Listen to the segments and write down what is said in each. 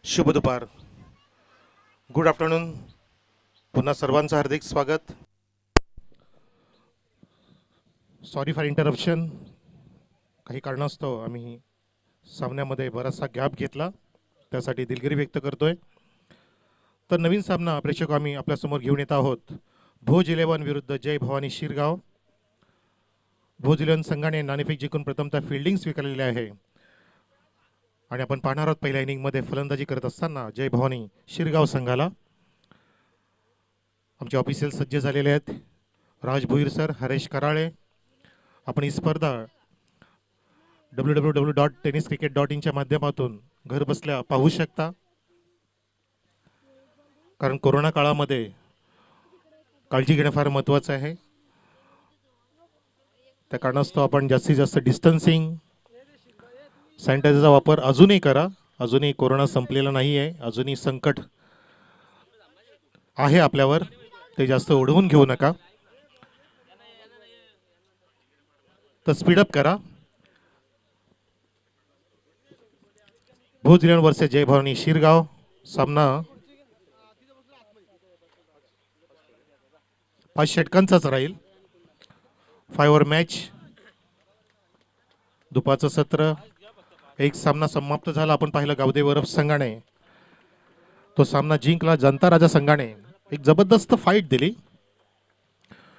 शुभ दुपार. Good afternoon. पुन्हा सर्वांचं हार्दिक स्वागत. Sorry for interruption. काही कारणास्तव आम्ही सामन्यामध्ये बराचसा गॅप घेतला, त्यासाठी दिलगिरी व्यक्त करतोय. तर नवीन सामना प्रेक्षक आम्ही आपल्यासमोर घेऊन येत आहोत. भोज 11 विरुद्ध जय भवानी शिरगाव. भोज 11 संघाने नाणेफेक जिंकून प्रथमतः फिल्डिंग स्वीकारलेली आहे आणि आपण पाहणार आहोत पहिल्या इनिंगमध्ये फलंदाजी करत असताना जय भवानी शिरगाव संघाला. आमचे ऑफिशियल सज्ज झालेले आहेत. राज भुईर सर, हरेश कराळे. आपण ही स्पर्धा www.tenniscricket.in च्या माध्यमातून घर बसल्या पाहू शकता. कारण कोरोना काळामध्ये काळजी घेणं फार महत्त्वाचं आहे. त्या कारणास्तव आपण जास्तीत जास्त डिस्टन्सिंग, सॅनिटायझरचा वापर अजूनही करा. अजूनही कोरोना संपलेला नाही आहे. अजूनही संकट आहे आपल्यावर, ते जास्त ओढवून घेऊ नका. तर स्पीडअप करा. भोज 11 वर्सेस जय भवानी शिरगाव. सामना 5 षटकांचाच राहील. 5 ओव्हर मॅच. दुपारचं सत्र. एक सामना समाप्त झाला. आपण पाहिलं गावदेव वरफ संघाने तो सामना जिंकला. जनता राजा संघाने एक जबरदस्त फाईट दिली.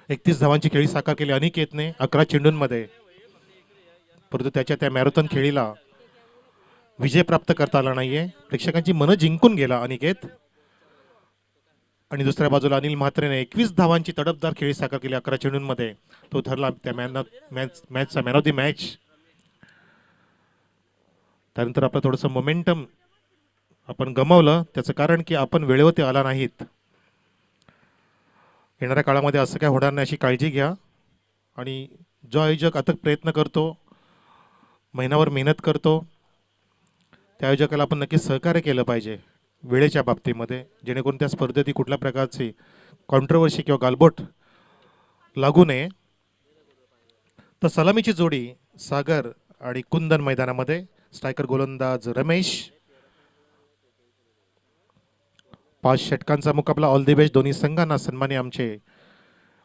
31 धावांची खेळी साकार केली अनिकेतने 11 चेंडूंमध्ये. परंतु त्याच्या त्या मॅरेथॉन खेळीला विजय प्राप्त करता आला नाहीये. प्रेक्षकांची मनं जिंकून गेला अनिकेत. आणि दुसऱ्या बाजूला अनिल म्हात्रेने 21 धावांची तडफदार खेळी साकार केली 11 चेंडूंमध्ये. तो ठरला त्या मॅचचा मॅन ऑफ द मॅच. त्यानंतर आपलं थोडंसं मोमेंटम आपण गमावलं. त्याचं कारण की आपण वेळेवरती आला नाहीत. येणाऱ्या काळामध्ये असं काय होणार नाही अशी काळजी घ्या. आणि जो आयोजक अथक प्रयत्न करतो, महिनाभर मेहनत करतो, त्या आयोजकाला आपण नक्कीच सहकार्य केलं पाहिजे वेळेच्या बाबतीमध्ये, जेणेकरून त्या स्पर्धेत कुठल्या प्रकारची कॉन्ट्रोवर्सी किंवा गालबोट लागू नये. तर सलामीची जोडी सागर आणि कुंदन मैदानामध्ये. स्ट्रायकर गोलंदाज रमेश. 5 षटकांचा मुकाबला. ऑल दी बेस्ट दोन्ही संघांना. सन्मान्य आमचे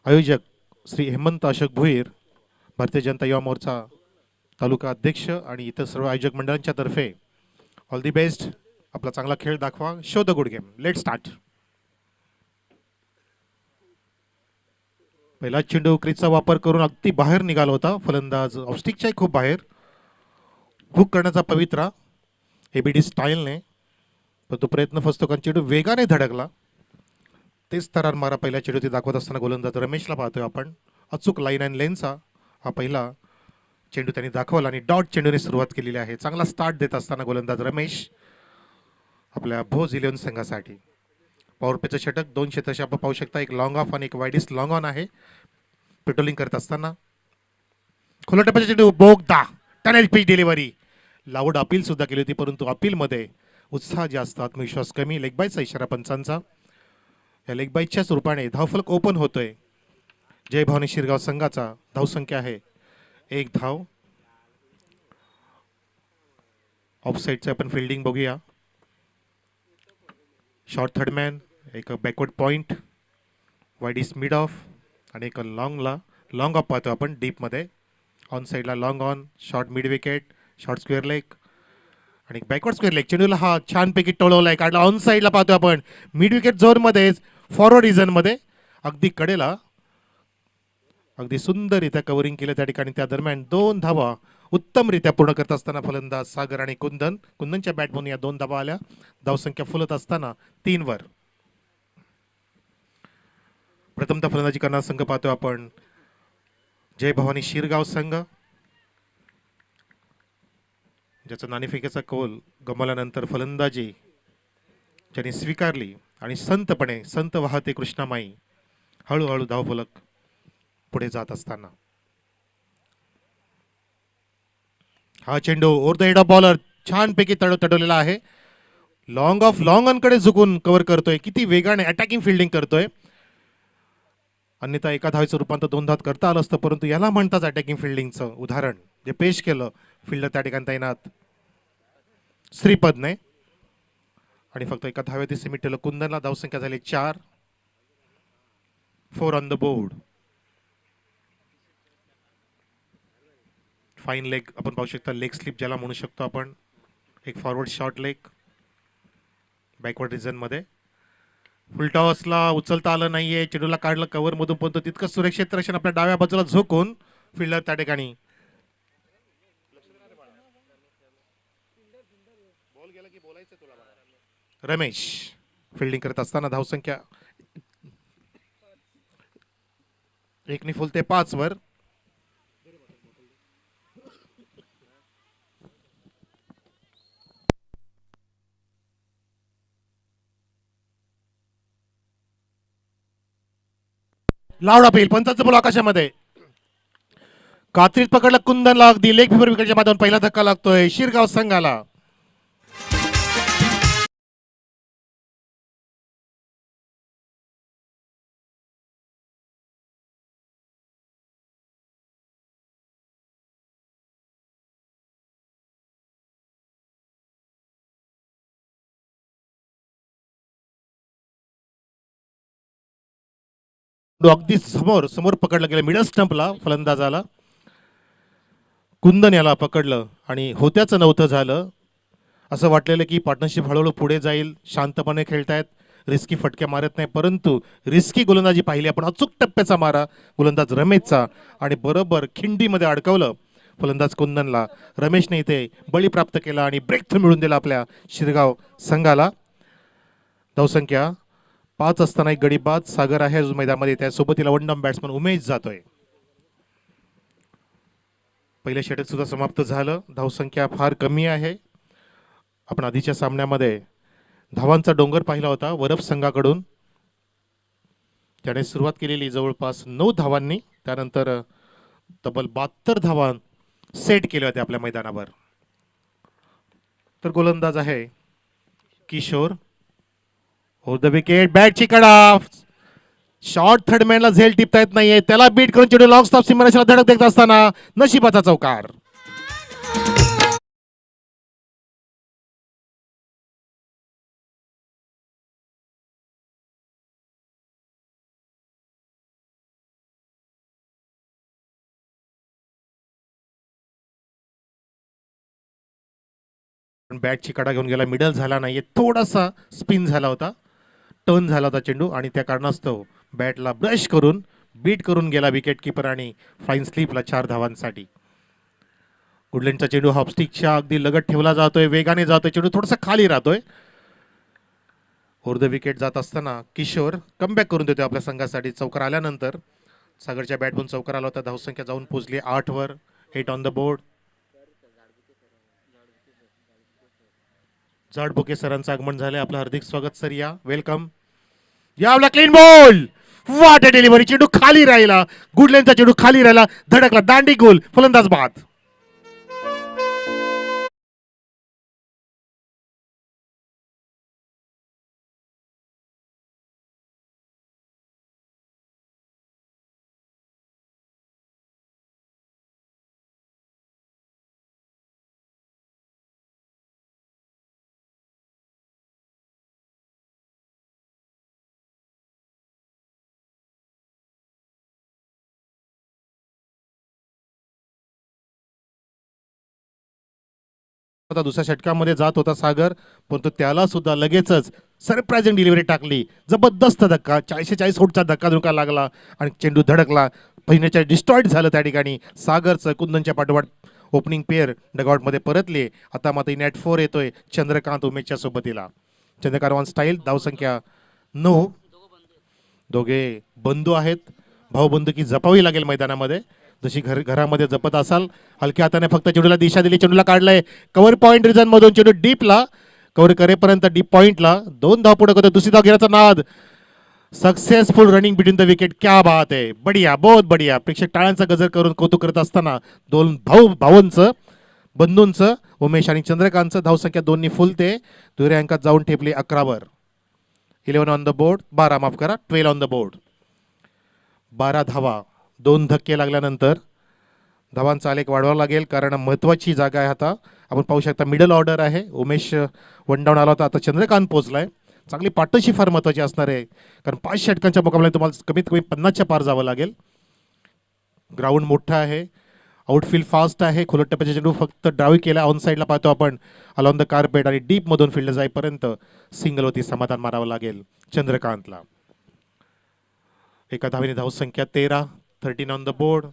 आयोजक श्री हेमंत अशोक भुईर, भारतीय जनता युवा मोर्चा तालुका अध्यक्ष आणि इतर सर्व आयोजक मंडळांच्या तर्फे ऑल दी बेस्ट. आपला चांगला खेळ दाखवा. Show the good game. Let start. पहिला चेंडू क्रीजचा वापर करून अगदी बाहेर निघाला होता फलंदाज. ऑफस्टिकच्या खूप बाहेर. हुक करण्याचा पवित्रा एबीडी स्टाईलने, पण तो प्रयत्न फसतो कारण चेंडू वेगाने धडकला. तेच तरार मारा पहिल्या चेंडू दाखवत असताना गोलंदाज रमेशला पाहतोय आपण. अचूक लाईन अँड लेनचा हा पहिला चेंडू त्यांनी दाखवला आणि डॉट चेंडूने सुरुवात केलेली आहे. चांगला स्टार्ट देत असताना गोलंदाज रमेश आपल्या भोज 11 संघासाठी. पॉवर प्लेचं षटक 2 क्षेत्रशी आपण पाहू शकता. एक लॉंग ऑफ आणि एक वाईडिस लॉंग ऑन आहे. पेट्रोलिंग करत असताना खुला टप्प्याचा चेंडू बोगदा tunnel pitch delivery. Loud appeal सुद्धा केली होती, परंतु अपीलमध्ये उत्साह जास्त, आत्मविश्वास कमी. लेग बायचा इशारा पंचांचा. या लेग बायच्याच रूपाने धावफलक ओपन होतोय. जय भवानी शिरगाव संघाचा धावसंख्या आहे 1 धाव. ऑफसाईडचं आपण फिल्डिंग बघूया. शॉर्ट थर्डमॅन, एक backward point, wide is mid of आणि एक लॉंग ऑफ पाहतो आपण डीपमध्ये. ऑन साईडला long on, short mid wicket, short square leg आणि बॅकवर्ड स्क्वेअर लेग. चेंडूला हा छानपैकी टोळवलाय, काढला. ऑन साईडला पाहतो आपण मिड विकेट झोनमध्येच, फॉरवर्ड रिझनमध्ये अगदी कडेला. अगदी सुंदररित्या कव्हरिंग केलं त्या ठिकाणी. त्या दरम्यान 2 धावा उत्तमरित्या पूर्ण करत असताना फलंदाज सागर आणि कुंदनच्या बॅटमधून या 2 धावा आल्या. धावसंख्या फुलत असताना 3 वर. प्रथमतः फलंदाजी करणारा संघ पाहतोय आपण जय भवानी शिरगाव संघ, ज्याचा नाणेफेकीचा कौल गमावल्यानंतर फलंदाजी ज्यांनी स्वीकारली आणि संतपणे संत वाहते कृष्णामाई हळूहळू धावफलक पुढे जात असताना हा चेंडू over the head of bowler छानपैकी तडवलेला आहे. लॉंग ऑफ लॉंग ऑन कडे झुकून कव्हर करतोय. किती वेगाने अटॅकिंग फिल्डिंग करतोय. अन्यथा एका धावेचं रूपांतर 2 धावात करता आलं असतं, परंतु याला म्हणतात अटॅकिंग फिल्डिंगचं उदाहरण जे पेश केलं फिल्डर त्या ठिकाणी तैनात श्रीपदने. आणि फक्त एका धाव्यात सिमिट ठेवलं कुंदनला. धावसंख्या झाली 4. 4 on the board. Fine leg आपण पाहू शकता, लेग स्लिप ज्याला म्हणू शकतो आपण. एक forward short leg backward region मध्ये. फुल टॉसला उचलता आलं नाहीये, चेंडूला काढलं कव्हर मधून, पण तो तितकं सुरक्षित रक्षण आपल्या डाव्या बाजूला झोकून फिल्डर त्या ठिकाणी. रमेश फिल्डिंग करत असताना धावसंख्या 1 फुलते 5 वर. लावडा पेल पंचाचं बोल आकाशामध्ये. कात्रीत पकडलं कुंदनला, अगदी लेग फिवर विकेटच्या माध्यमातून पहिला धक्का लागतोय शिरगाव संघाला. अगदी समोर समोर पकडलं गेलं मिडल स्टंपला फलंदाजाला. कुंदन याला पकडलं आणि होत्याचं नव्हतं झालं. असं वाटलेलं की पार्टनरशिप हळूहळू पुढे जाईल, शांतपणे खेळतायत, रिस्की फटके मारत नाही, परंतु रिस्की गोलंदाजी पाहिली आपण. अचूक टप्प्याचा मारा गोलंदाज रमेशचा आणि बरोबर खिंडीमध्ये अडकवलं फलंदाज कुंदनला. रमेशने इथे बळी प्राप्त केला आणि ब्रेक थ्रू मिळून दिला आपल्या शिरगाव संघाला. धावसंख्या 5 असताना एक गडी बाद. सागर आहे मैदानामध्ये, त्यासोबत तिला वन डाऊन बॅट्समन उमेश जातोय. पहिलं षटक सुद्धा समाप्त झालं. धावसंख्या फार कमी आहे. आपण आधीच्या सामन्यामध्ये धावांचा डोंगर पाहिला होता वरफ संघाकडून. त्याने सुरुवात केलेली जवळपास 9 धावांनी, त्यानंतर तब्बल 72 धावा सेट केल्या होत्या आपल्या मैदानावर. तर गोलंदाज आहे किशोर. हो द विकेट, बॅटची कडा. शॉर्ट थर्डमॅनला झेल टिपता येत नाहीये, त्याला बीट करून चेंडू लॉंग स्टॉप सीमारेषेला धडक देत असताना नशिबाचा चौकार. बॅटची कडा घेऊन गेला, मिडल झाला नाहीये, थोडासा स्पिन झाला होता, टर्न झाला होता चेंडू आणि त्या कारणास्तव बॅटला ब्रश करून बीट करून गेला विकेट किपर आणि फाईन स्लीपला 4 धावांसाठी. गुडलँडचा चेंडू हॉपस्टिकच्या अगदी लगत ठेवला जातोय, वेगाने जातोय, चेंडू थोडासा खाली राहतोय. ओव्हर द विकेट जात असताना किशोर कमबॅक करून देतोय आपल्या संघासाठी. चौकार आल्यानंतर सागरच्या बॅटबून चौकार आला होता. धावसंख्या जाऊन पोहोचली 8 वर. 8 ऑन द बोर्ड. जाडबुके सरांचं आगमन झालंय. आपलं हार्दिक स्वागत सर, या वेलकम. यावला क्लीन बॉल, वाट डिलिव्हरी, चेंडू खाली राहिला. गुडलँडचा चेंडू खाली राहिला, धडकला, दांडी गोल, फलंदाज बाद. आता दुसऱ्या षटकामध्ये जात होता सागर, परंतु त्याला सुद्धा लगेचच सरप्राइझिंग डिलिव्हरी टाकली. जबरदस्त धक्का, 40 फूटचा धक्का धुका लागला आणि चेंडू धडकला. पहिल्याच्या डिस्ट्रॉईड झालं त्या ठिकाणी. सागरचं कुंदनच्या पाठोपाठ ओपनिंग पेअर डगआउटमध्ये परतले. आता मात्र नेट 4 येतोय चंद्रकांत उमेशच्या सोबतीला. Chandrakant on style. धावसंख्या 9. दोघे बंधू आहेत, भाऊबंधुकी जपावी लागेल मैदानामध्ये, जशी घरामध्ये जपत असाल. हलक्या हाताने फक्त चेंडूला दिशा दिली, चेंडूला काढलंय कव्हर पॉइंट रिजन मधून, चेंडू डीपला कव्हर करेपर्यंत डीप पॉइंटला 2 धाव पुढे करतो. दुसरी धाव घेण्याचा नाद, successful running between the wicket. क्या बात आहे, बढिया, बहुत बढिया. प्रेक्षक टाळ्यांचा गजर करून कौतुक करत असताना 2 भाऊंचं, बंधूंचं, उमेश आणि चंद्रकांतचं. धावसंख्या 2 फुलते. दुसऱ्या अंकात जाऊन ठेपली 11 वर. 11 ऑन द बोर्ड, 12 माफ करा, 12 ऑन द बोर्ड. 12 धावा, 2 धक्के लागल्यानंतर धावांचा आलेख वाढवावा लागेल कारण महत्त्वाची जागा आहे. आता आपण पाहू शकता मिडल ऑर्डर आहे. उमेश वन डाऊन आला होता, आता चंद्रकांत पोहोचलाय. चांगली पार्टनरशिप फार महत्त्वाची असणार आहे कारण 5 षटकांच्या मुकाबल्यात तुम्हाला कमीत कमी 50च्या पार जावं लागेल. ग्राउंड मोठा आहे, आउटफील्ड फास्ट आहे. खोलट टप्प्याचा चेंडू फक्त डावी केला, ऑन साईडला पाहतो आपण अलॉन द कार्पेट आणि डीप मधून फील्ड जाईपर्यंत सिंगलवरती समाधान मारावं लागेल चंद्रकांतला. एका धावेने धावसंख्या 13, 13 ऑन द बोर्ड.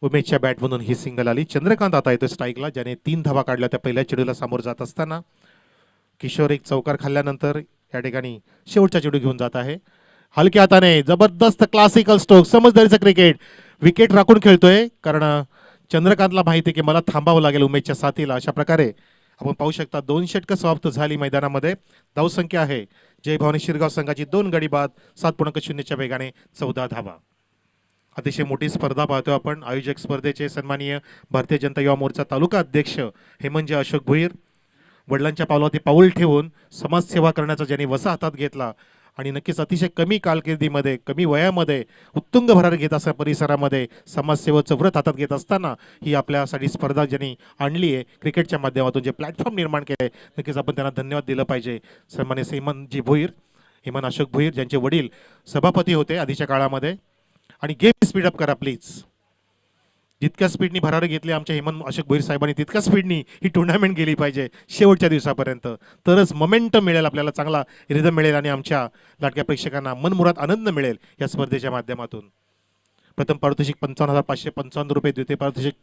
उमेशच्या बॅटमधून ही सिंगल आली. चंद्रकांत आता येतो स्ट्राईकला, ज्याने 3 धावा काढल्या त्या पहिल्या चेडूला सामोर जात असताना. किशोर एक चौकार खाल्ल्यानंतर या ठिकाणी शेवटचा चेडू घेऊन जात आहे. हलक्या हाताने जबरदस्त क्लासिकल स्ट्रोक, समजदारीचं क्रिकेट. विकेट राखून खेळतोय कारण चंद्रकांतला माहिती आहे की मला थांबावं लागेल उमेशच्या साथीला. अशा प्रकारे आपण पाहू शकता 2 षटकं समाप्त झाली मैदानामध्ये. धावसंख्या आहे जय भवानी शिरगाव संघाची 2 गडी बाद, 7.0च्या वेगाने 14 धावा. अतिशय मोठी स्पर्धा पाहतो आपण. आयोजक स्पर्धेचे सन्माननीय भारतीय जनता युवा मोर्चा तालुका अध्यक्ष हेमंतजी अशोक भोईर, वडिलांच्या पावलावरती पाऊल ठेवून समाजसेवा करण्याचा ज्यांनी वसा हातात घेतला आणि नक्कीच अतिशय कमी कारकिर्दीमध्ये, कमी वयामध्ये उत्तुंग भरारी घेत असं परिसरामध्ये समाजसेवेचं व्रत हातात घेत असताना ही आपल्यासाठी स्पर्धा ज्यांनी आणली आहे क्रिकेटच्या माध्यमातून, जे प्लॅटफॉर्म निर्माण केले, नक्कीच आपण त्यांना धन्यवाद दिलं पाहिजे. सन्माननीय हेमंतजी भोईर, हेमंत अशोक भोईर, ज्यांचे वडील सभापती होते आधीच्या काळामध्ये. आणि गेम स्पीडअप करा प्लीज. जितक्या स्पीडनी भरारी घेतली आमच्या हेमंत अशोक भोईर साहेबांनी, तितक्या स्पीडनी ही टुर्नामेंट गेली पाहिजे शेवटच्या दिवसापर्यंत. तरच मोमेंटम मिळेल आपल्याला, चांगला रिदम मिळेल आणि आमच्या लाडक्या प्रेक्षकांना मनमुराद आनंद मिळेल या स्पर्धेच्या माध्यमातून. प्रथम पारितोषिक 55,555 रुपये, द्वितीय पारितोषिक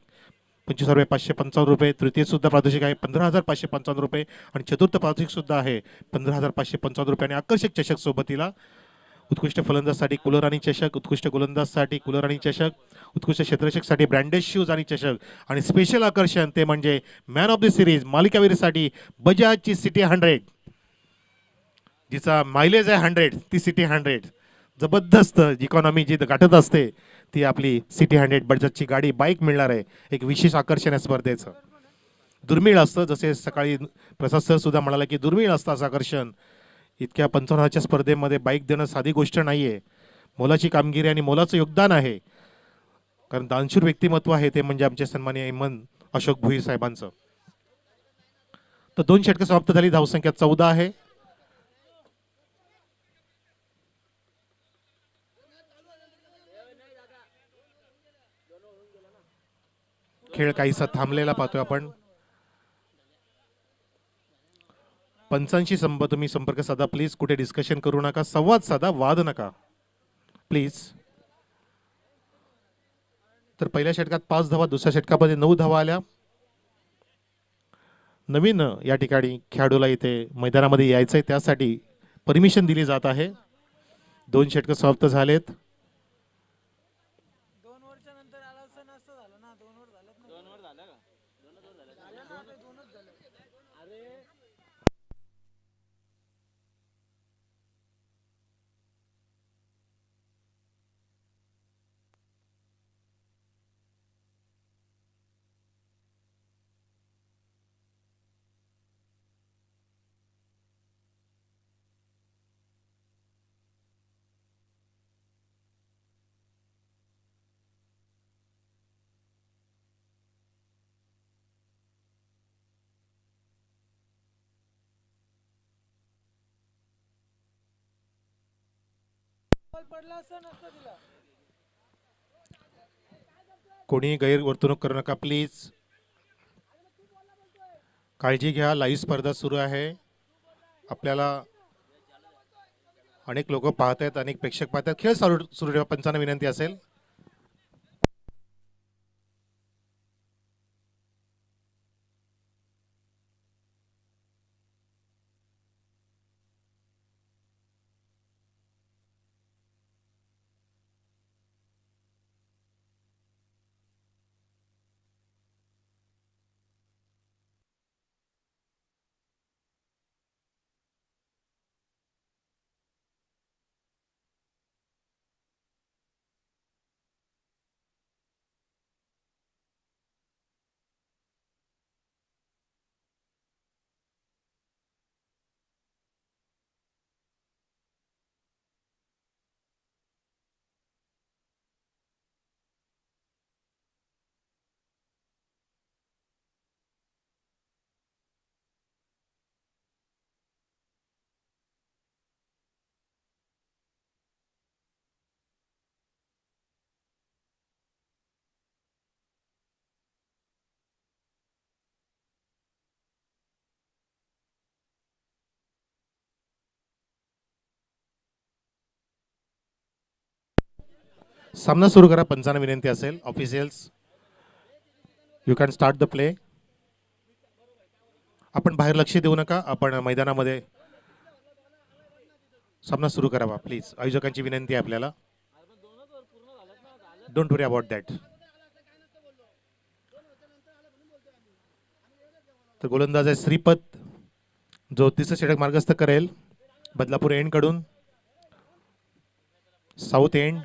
25,555 रुपये, तृतीय सुद्धा पारितोषिक आहे 15,555 रुपये आणि चतुर्थ पारितोषिक सुद्धा आहे 15,555 रुपये. आणि आकर्षक चषक सोबतीला उत्कृष्ट फलंदाजसाठी कुलराणी चषक, उत्कृष्ट गोलंदाजसाठी कुलराणी चषक, उत्कृष्ट क्षेत्ररक्षकसाठी ब्रँडेड शूज आणि चषक, आणि स्पेशल आकर्षण ते म्हणजे मॅन ऑफ द सिरीज मालिकावीरसाठी बजाजची सिटी 100, जिचा मायलेज आहे 100, ती सिटी 100. जबरदस्त इकॉनॉमी जी गाठत असते ती आपली सिटी 100 बजाजची गाडी, बाईक मिळणार आहे. एक विशेष आकर्षण आहे स्पर्धेचं. दुर्मिळ असतं, जसे सकाळी प्रसाद सर सुद्धा म्हणाला की दुर्मिळ असतं असं आकर्षण. इतक्या 55,000च्या स्पर्धेमध्ये बाईक देणं साधी गोष्ट नाहीये. मोलाची कामगिरी आणि मोलाचं योगदान आहे, कारण दानशूर व्यक्तिमत्व आहे ते म्हणजे आमचे सन्माननीय हेमंत अशोक भुईर साहेबांचं. तर 2 षटकं समाप्त झाली, धावसंख्या 14 आहे. खेळ काहीसा थांबलेला पाहतोय आपण. पंचांशी तुम्ही संपर्क साधा प्लीज. कुठे डिस्कशन करू नका, संवाद साधा, वाद नका प्लीज. तर पहिल्या षटकात 5 धावा, दुसऱ्या षटकामध्ये 9 धावा आल्या. नवीन या ठिकाणी खेळाडूला इथे मैदानामध्ये यायचंय, त्यासाठी परमिशन दिली जात आहे. 2 षटकं समाप्त झालेत. कोणी गैरवर्तणूक करू नका प्लीज. काळजी घ्या, लाईव्ह स्पर्धा सुरू आहे. आपल्याला अनेक लोक पाहत आहेत, अनेक प्रेक्षक पाहत आहेत. खेळ सुरू ठेवा, पंचांना विनंती असेल. सामना सुरू करा. पंचांना विनंती असेल. Officials, you can start the play. आपण बाहेर लक्ष देऊ नका. आपण मैदानामध्ये सामना सुरू करावा प्लीज. आयोजकांची विनंती आहे आपल्याला. Don't worry about that. तर गोलंदाज आहे श्रीपत, जो तिसरं षटक मार्गस्थ करेल बदलापूर एंड कडून. South end.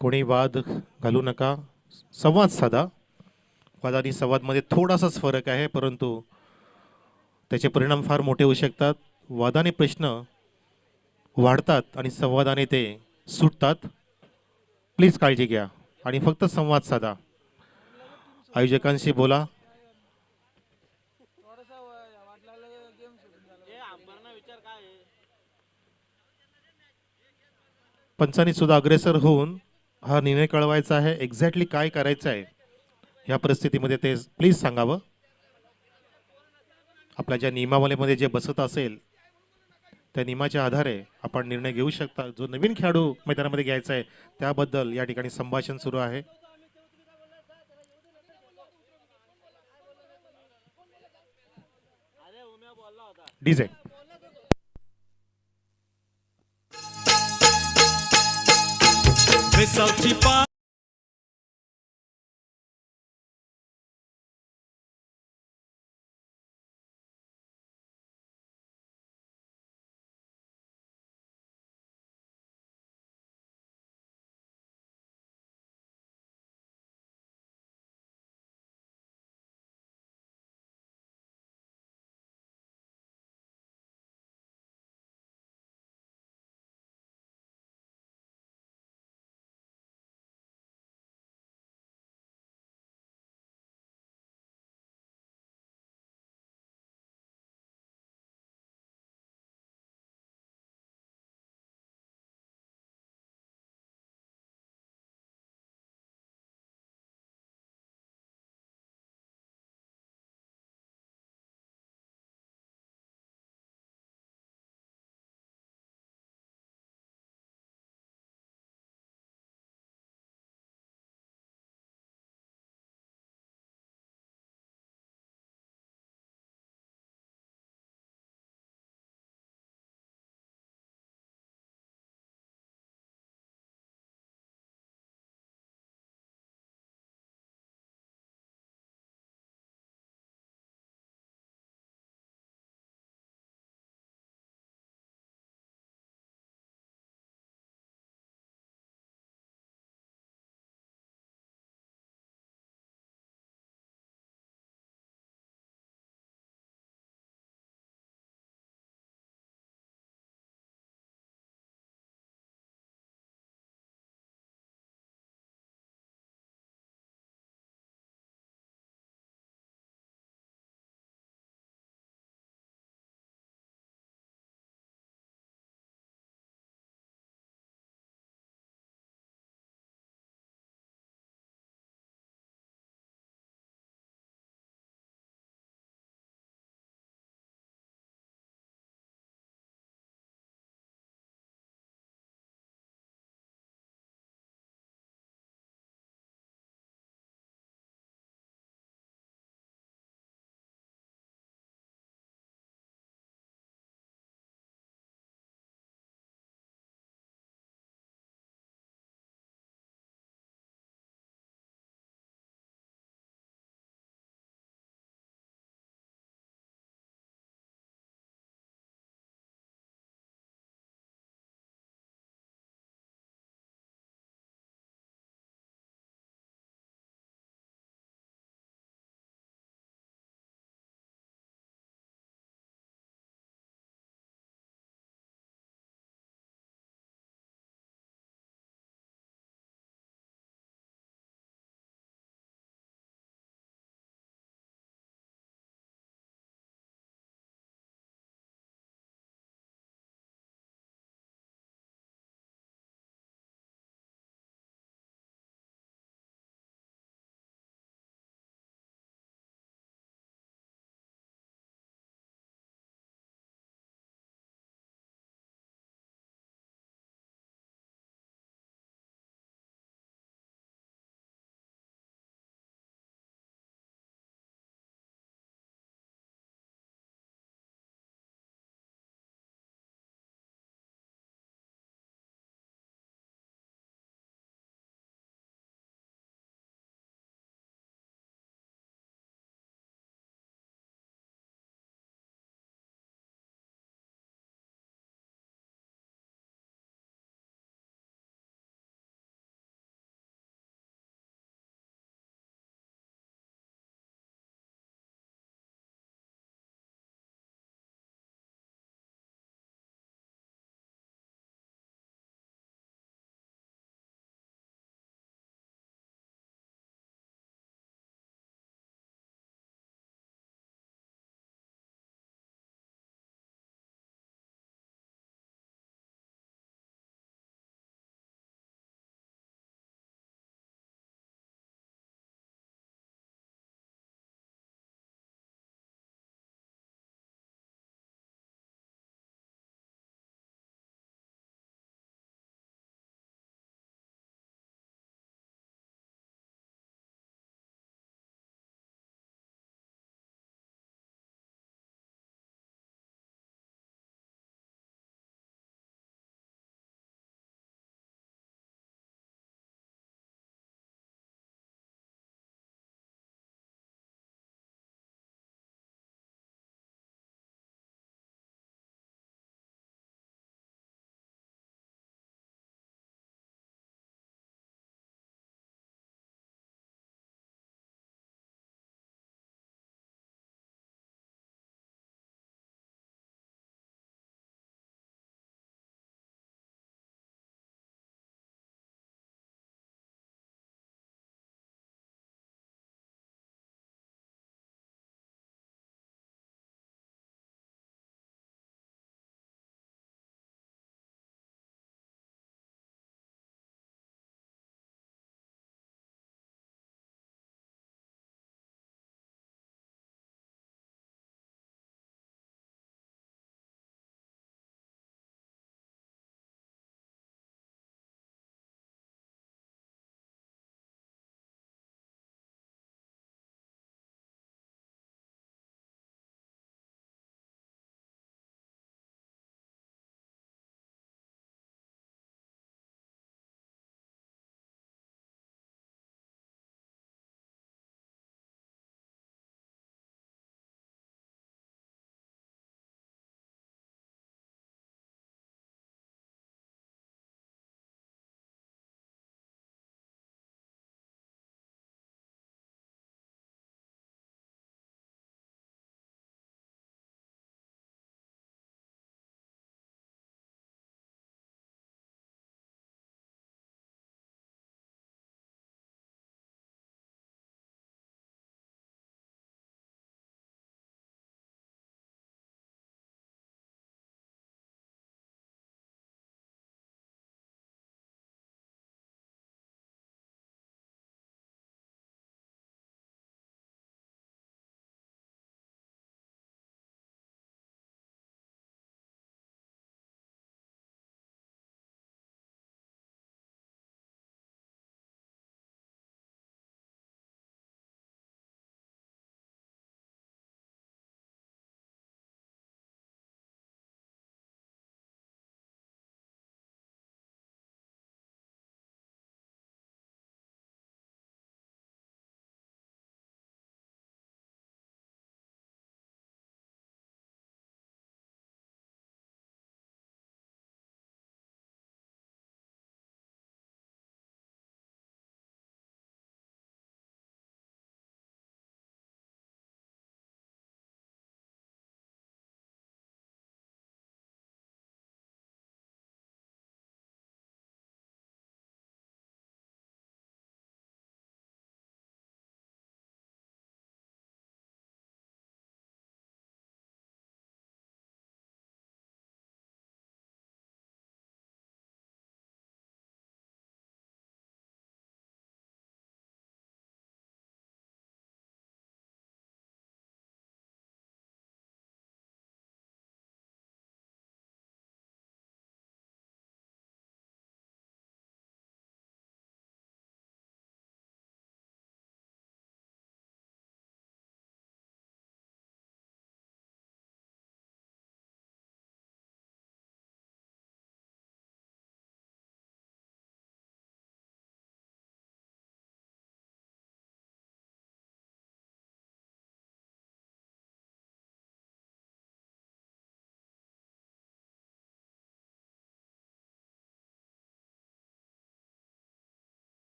कोणी वाद घालू नका. संवाद साधा. वाद आणि संवादमध्ये थोडासाच फरक आहे, परंतु त्याचे परिणाम फार मोठे होऊ शकतात. वादाने प्रश्न वाढतात आणि संवादाने ते सुटतात. प्लीज काळजी घ्या आणि फक्त संवाद साधा. आयोजकांशी बोला. पंचांनी सुद्धा अग्रेसर होऊन हा निर्णय कळवायचा आहे. एक्झॅक्टली काय करायचं आहे ह्या परिस्थितीमध्ये ते प्लीज सांगावं. आपल्या ज्या नियमावलीमध्ये जे बसत असेल त्या नियमाच्या आधारे आपण निर्णय घेऊ शकता. जो नवीन खेळाडू मैदानामध्ये घ्यायचा आहे त्याबद्दल या ठिकाणी संभाषण सुरू आहे. डीजे.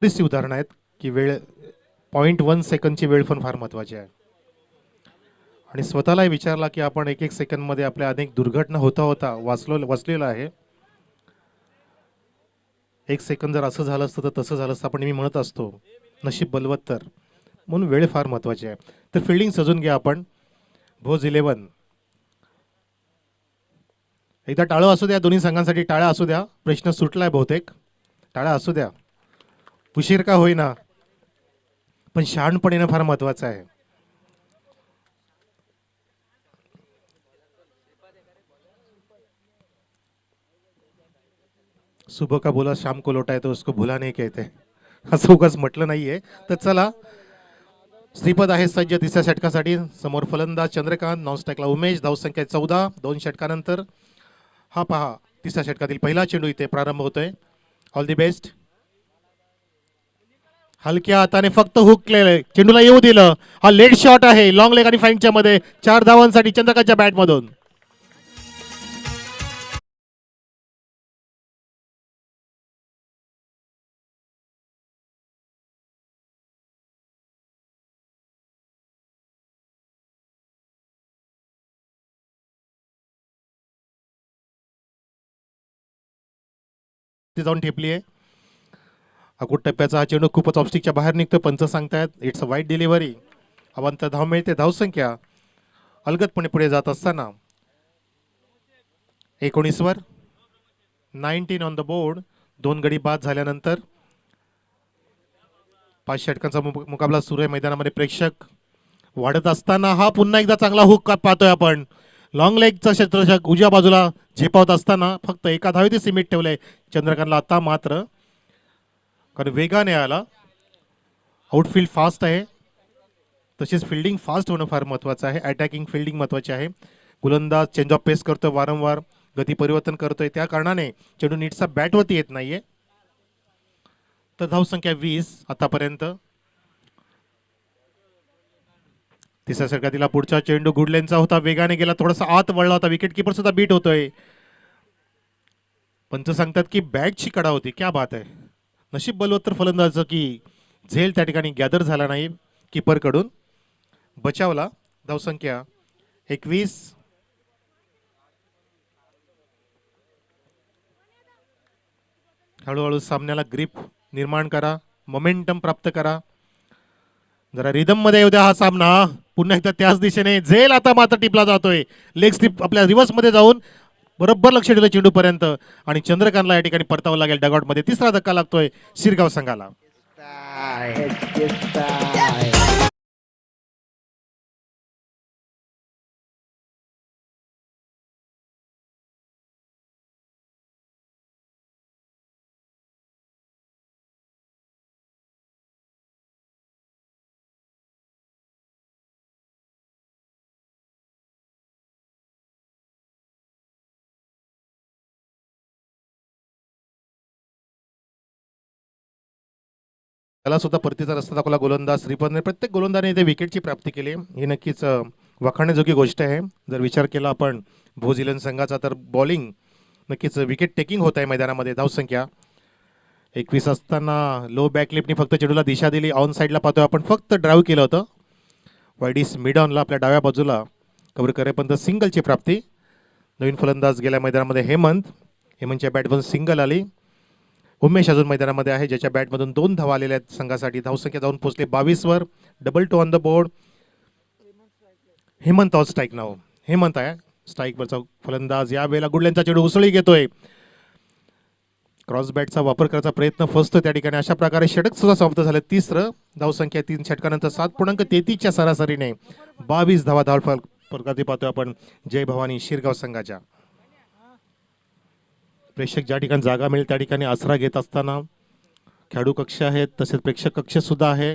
ती उदाहरणं आहेत की वेळ 0.1 सेकंदची वेळ पण फार महत्त्वाची आहे. आणि स्वतःलाही विचारला की आपण एक एक सेकंदमध्ये आपल्या अनेक दुर्घटना होता होता वाचलेलं आहे. एक सेकंद जर असं झालं असतं तर तसं झालं असतं आपण नेहमी म्हणत असतो, नशीब बलवत्तर. म्हणून वेळ फार महत्त्वाची आहे. तर फिल्डिंग सजून घ्या आपण. भोज 11. एकदा टाळं असू द्या, दोन्ही संघांसाठी टाळ्या असू द्या. प्रश्न सुटलाय बहुतेक. टाळ्या असू द्या. उशीर का होईना, पण शहाणपण येणं फार महत्त्वाचं आहे. सुबह का बोला शाम को लौटा है तो उसको भुला नाही कहते. असं उगाच म्हटलं नाहीये. तर चला, श्रीपद आहे सज्ज तिसऱ्या षटकासाठी. समोर फलंदाज चंद्रकांत, नॉनस्टॅकला उमेश. धावसंख्या 14. 2 षटकानंतर हा पहा तिसऱ्या षटकातील पहिला चेंडू इथे प्रारंभ होतोय. All the best. हलक्या हाताने फक्त हुक केलंय, चेंडूला येऊ दिलं. हा लेट शॉट आहे, लॉंग लेग आणि फाईनच्या मध्ये. 4 धावांसाठी चंद्रकांतच्या बॅटमधून. ती जाऊन ठेपली आहे. अकुट टप्प्याचा हा चेंडू खूपच ऑफस्टिकच्या बाहेर निघतो. पंच सांगतायत इट्स अ वाईट डिलिव्हरी. अवांतर धाव मिळते. धावसंख्या अलगदपणे पुढे जात असताना 19 वर. 19 ऑन द बोर्ड. 2 गडी बाद झाल्यानंतर 5 षटकांचा मुकाबला सुरू आहे मैदानामध्ये. प्रेक्षक वाढत असताना हा पुन्हा एकदा चांगला हुक पाहतोय आपण. लॉंग लेगचा क्षेत्ररक्षक उजव्या बाजूला झेपावत असताना फक्त एका धावेत सीमित ठेवलंय चंद्रकांतला. आता मात्र कारण वेगाने आला. आउटफील्ड फास्ट आहे, तसेच फिल्डिंग फास्ट होणं फार महत्त्वाचं आहे. अटॅकिंग फिल्डिंग महत्त्वाची आहे. गोलंदाज चेंज ऑफ पेस करतोय, वारंवार गती परिवर्तन करतोय, त्या कारणाने चेंडू नीटचा बॅटवरती येत नाहीये. तर धावसंख्या 20 आतापर्यंत. तिसऱ्या षटकातील पुढचा चेंडू गुडलेनचा होता, वेगाने गेला, थोडासा आत वळला होता. विकेट किपर सुद्धा बीट होतोय. पंच सांगतात की बॅटची कडा होती. क्या बात आहे. नशीब बलवत्तर फलंदाज की झेल त्या ठिकाणी गॅदर झाला नाही किपर कडून. बचावला. धावसंख्या 21. हळूहळू सामन्याला ग्रिप निर्माण करा, मोमेंटम प्राप्त करा, जरा रिदम मध्ये येऊ द्या हा सामना. पुन्हा एकदा त्याच दिशेने झेल आता मात्र टिपला जातोय. लेग स्लिप आपल्या रिव्हर्स मध्ये जाऊन बरोबर लक्ष दिलं चेंडू पर्यंत आणि चंद्रकांतला या ठिकाणी परतावं लागेल डगआउट मध्ये. तिसरा धक्का लागतोय शिरगाव संघाला. त्याला सुद्धा परतीचा रस्ता दाखवला गोलंदाज श्रीपदने. प्रत्येक गोलंदाने इथे विकेटची प्राप्ती केली, ही नक्कीच वाखाणण्याजोगी गोष्ट आहे. जर विचार केला आपण भोज 11 संघाचा तर बॉलिंग नक्कीच विकेट टेकिंग होत आहे मैदानामध्ये. धावसंख्या 21 असताना लो बॅकलिपनी फक्त चेंडूला दिशा दिली. ऑन साईडला पाहतोय आपण, फक्त ड्राईव्ह केलं होतं. वाईडिस मिड ऑनला आपल्या डाव्या बाजूला कव्हर करेपर्यंत सिंगलची प्राप्ती. नवीन फलंदाज गेल्या मैदानामध्ये हेमंतच्या बॅटमधून सिंगल आली. उमेश अजून मैदानामध्ये आहे, ज्याच्या बॅटमधून 2 धावा आलेल्या आहेत संघासाठी. धावसंख्या जाऊन पोहोचले 22 वर. Double two on the board. हेमंत ऑन स्ट्राईक नाव. हेमंत आहे स्ट्राईकवरचा फलंदाज. या वेळेला गुडल्यांचा चेंडू उसळी घेतोय. क्रॉस बॅटचा वापर करायचा प्रयत्न फसतो त्या ठिकाणी. अशा प्रकारे षटक सुद्धा समाप्त झालं. तिसरं. धावसंख्या 3 षटकानंतर 7.33च्या सरासरीने 22 धावा फलकाती पाहतोय आपण जय भवानी शिरगाव संघाच्या. प्रेक्षक ज्या ठिकाणी जागा मिळेल त्या ठिकाणी आसरा घेत असताना खेळाडू कक्ष आहेत, तसेच प्रेक्षक कक्ष सुद्धा आहे.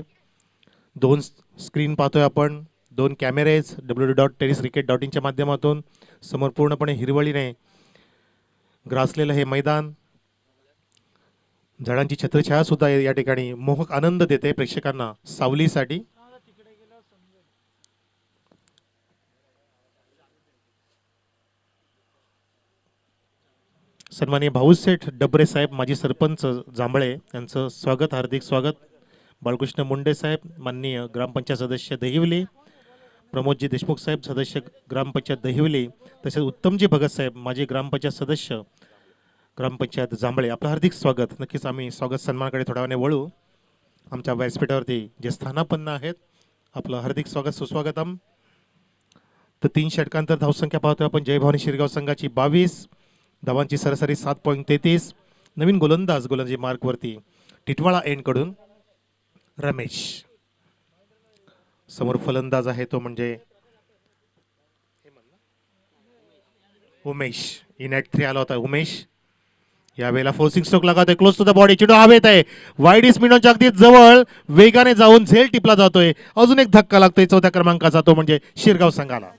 2 स्क्रीन पाहतोय आपण, 2 कॅमेरेज www.tenniscricket.in माध्यमातून. समोर पूर्णपणे हिरवळीने ग्रासलेलं हे मैदान. झाडांची छत्रछाया सुद्धा या ठिकाणी मोहक आनंद देते प्रेक्षकांना सावलीसाठी. सन्माननीय भाऊसेठ डबरे साहेब, माजी सरपंच जांभळे यांचं स्वागत, हार्दिक स्वागत. बाळकृष्ण मुंडे साहेब, माननीय ग्रामपंचायत सदस्य दहिवली, प्रमोदजी देशमुख साहेब, सदस्य ग्रामपंचायत दहिवली, तसेच उत्तमजी भगत साहेब, माजी ग्रामपंचायत सदस्य ग्रामपंचायत जांभळे, आपलं हार्दिक स्वागत. नक्कीच आम्ही स्वागत सन्मानाकडे थोड्या वेळाने वळू. आमच्या व्यासपीठावरती जे स्थानापन्न आहेत, आपलं हार्दिक स्वागत, सुस्वागतम. तर 3 षटकांतर धावसंख्या पाहतोय आपण. जय भवानी शिरगाव संघाची 22, धावांची सरासरी 7.33. नवीन गोलंदाजी मार्कवरती टिटवाळा एंडकडून रमेश. समोर फलंदाज आहे तो म्हणजे उमेश. इन ॲट 3 आला होता उमेश. यावेळेला फोर्सिंग स्ट्रोक लागतोय, क्लोज टू द बॉडी, चेंडू हवेत आहे, वाईड स्पिनच्या अगदी जवळ वेगाने जाऊन झेल टिपला जातोय. अजून एक धक्का लागतोय 4थ्या क्रमांकाचा, तो म्हणजे शिरगाव संघाला.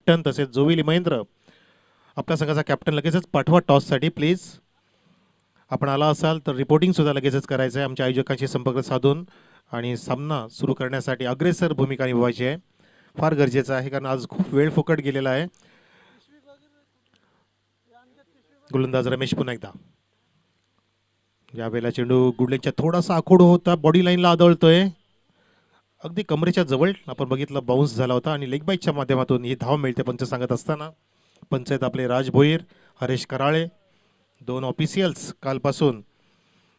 तसेच जोविली महेंद्र, आपल्या संघाचा कॅप्टन, लगेचच पाठवा टॉससाठी प्लीज. आपण आला असाल तर रिपोर्टिंग सुद्धा लगेचच करायचं आहे आमच्या आयोजकांशी संपर्क साधून, आणि सामना सुरू करण्यासाठी अग्रेसर भूमिका निभवायची आहे. फार गरजेचं आहे, कारण आज खूप वेळ फुकट गेलेला आहे. गोलंदाज रमेश पुन्हा एकदा. यावेळेला चेंडू गुडलेच्या थोडासा आखूड होता, बॉडी लाईनला आदळतोय, अगदी कमरेच्या जवळ आपण बघितलं, बाउन्स झाला होता आणि लेग बाईटच्या माध्यमातून ही धाव मिळते. पंच सांगत असताना पंच आहेत आपले राज भोईर, हरेश कराळे, 2 ऑफिशियल्स कालपासून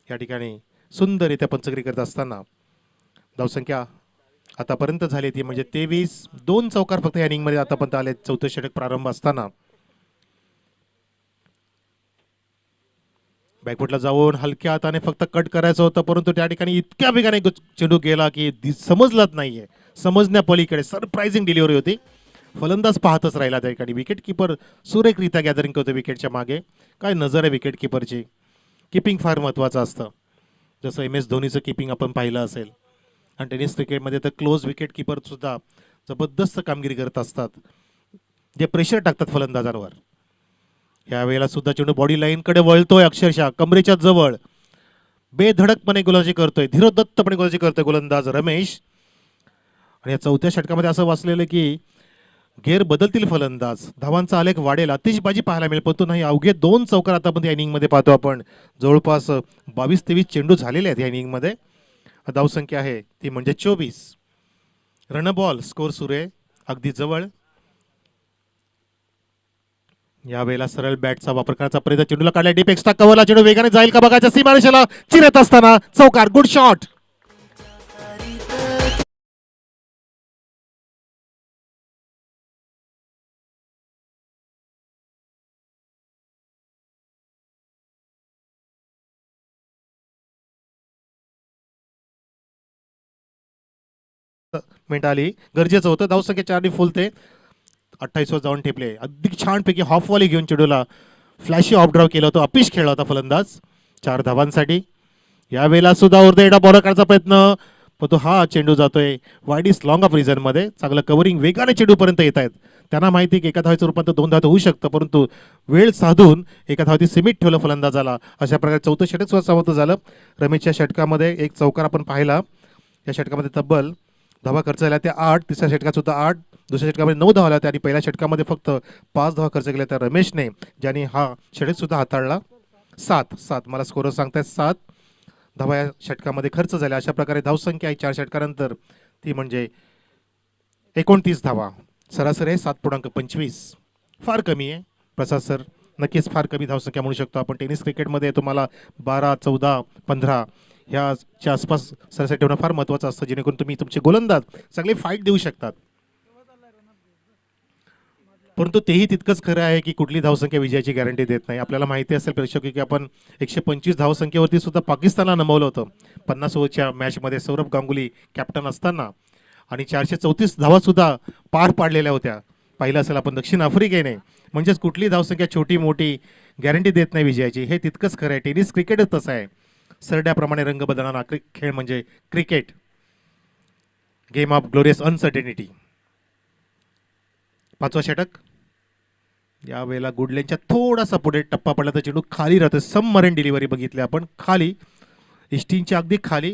या ठिकाणी सुंदररित्या पंचगिरी करत असताना. धावसंख्या आतापर्यंत झाली ती म्हणजे 23. 2 चौकार फक्त या इनिंगमध्ये आतापर्यंत आले 4थं षटक प्रारंभ असताना. बॅकफुटला जाऊन हलक्या हाताने फक्त कट करायचं होतं, परंतु त्या ठिकाणी इतक्या वेगाने चेंडू गेला की समजलंच नाहीये. समजण्या पलीकडे सरप्राइझिंग डिलिव्हरी होती. फलंदाज पाहतच राहिला त्या ठिकाणी. विकेट किपर सुरेखरित्या गॅदरिंग करतो विकेटच्या मागे. काय नजर आहे विकेट किपरची. किपिंग फार महत्त्वाचं असतं, जसं MS धोनीचं किपिंग आपण पाहिलं असेल. आणि टेनिस क्रिकेटमध्ये तर क्लोज विकेट किपर सुद्धा जबरदस्त कामगिरी करत असतात, जे प्रेशर टाकतात फलंदाजांवर. यावेळेला सुद्धा चेंडू बॉडी लाईनकडे वळतोय, अक्षरशः कमरेच्या जवळ बेधडकपणे गोलंदाजी करतोय, धीरोदत्तपणे गोलंदाजी करतोय गोलंदाज रमेश. आणि या 4थ्या षटकामध्ये असं वाचलेलं की गेअर बदलतील फलंदाज, धावांचा आलेख वाढेल, आतिषबाजी पाहायला मिळेल. परंतु नाही, अवघे 2 चौकार आतापर्यंत या इनिंगमध्ये पाहतो आपण. जवळपास 22-23 चेंडू झालेले आहेत या इनिंगमध्ये. धावसंख्या आहे ती म्हणजे 24. रन बॉल स्कोर सुरू आहे अगदी जवळ. यावेळेला सरळ बॅटचा वापर करण्याचा प्रयत्न, चेंडूला काढला डीप एक्स्ट्रा कव्हरला, चेंडू वेगाने जाईल का बघायचा, सीमारेषेला चिरत असताना चौकार, गुड शॉट. मिनिट आली, गरजेचं होतं. धावसंख्या 4 फुलते, 28 वर जाऊन ठेपले. अगदी छानपैकी हाफवाली घेऊन चेंडूला फ्लॅशी ऑफ ड्राव केला होता, अपिश खेळला होता फलंदाज 4 धावांसाठी. यावेळेला सुद्धा उर्देडा बॉलर करायचा प्रयत्न, पण तो हा चेंडू जातोय वाईडीस लॉंग ऑफ रिझनमध्ये. चांगलं कव्हरिंग, वेगाने चेंडूपर्यंत येत आहेत. त्यांना माहिती की एका धावेचं रूपांतर 2 धावात होऊ शकतं, परंतु वेळ साधून एका धावती सीमित ठेवलं फलंदाजाला. अशा प्रकारे 4थं षटक सुद्धा समाप्त झालं. रमेशच्या षटकामध्ये 1 चौकार आपण पाहिला. या षटकामध्ये तब्बल धावा खर्च झाल्या त्या 8, तिसऱ्या षटकात सुद्धा 8, दुसऱ्या षटकामध्ये 9 धावा होत्या आणि पहिल्या षटकामध्ये फक्त 5 धावा खर्च केल्या त्या रमेशने, ज्याने हा षटक सुद्धा हाताळला. 7 मला स्कोर सांगतायत, 7 धावा या षटकामध्ये खर्च झाल्या. अशा प्रकारे धावसंख्या आहे 4 षटकानंतर ती म्हणजे 29 धावा. सरासरी आहे 7.25. फार कमी आहे प्रसाद सर, नक्कीच फार कमी धावसंख्या म्हणू शकतो आपण. टेनिस क्रिकेटमध्ये तुम्हाला 12, 14, 15 ह्याच्या आसपास सरासरी ठेवणं फार महत्त्वाचं असतं, जेणेकरून तुम्ही तुमचे गोलंदाज चांगले फाईट देऊ शकतात. परंतु तेही तितकंच खरं आहे की कुठली धावसंख्या विजयाची गॅरंटी देत नाही. आपल्याला माहिती असेल प्रेक्षक की आपण 125 धावसंख्येवरती सुद्धा पाकिस्तानला नमवलं होतं 50 ओव्हरच्या मॅचमध्ये सौरभ गांगुली कॅप्टन असताना, आणि 434 धावा सुद्धा पार पाडलेल्या होत्या. पाहिलं असेल आपण दक्षिण आफ्रिकेने. म्हणजेच कुठली धावसंख्या छोटी मोठी गॅरंटी देत नाही विजयाची, हे तितकंच खरं आहे. टेनिस क्रिकेटच तसं आहे. सरड्याप्रमाणे रंग बदलणारा खेळ म्हणजे cricket, game of glorious uncertainty. पाचवा षटक. यावेळेला गुडलेनच्या थोडासा पुढे टप्पा पडला तर चेंडू खाली राहतो. सबमरीन डिलिव्हरी बघितली आपण, खाली एसटीच्या अगदी खाली,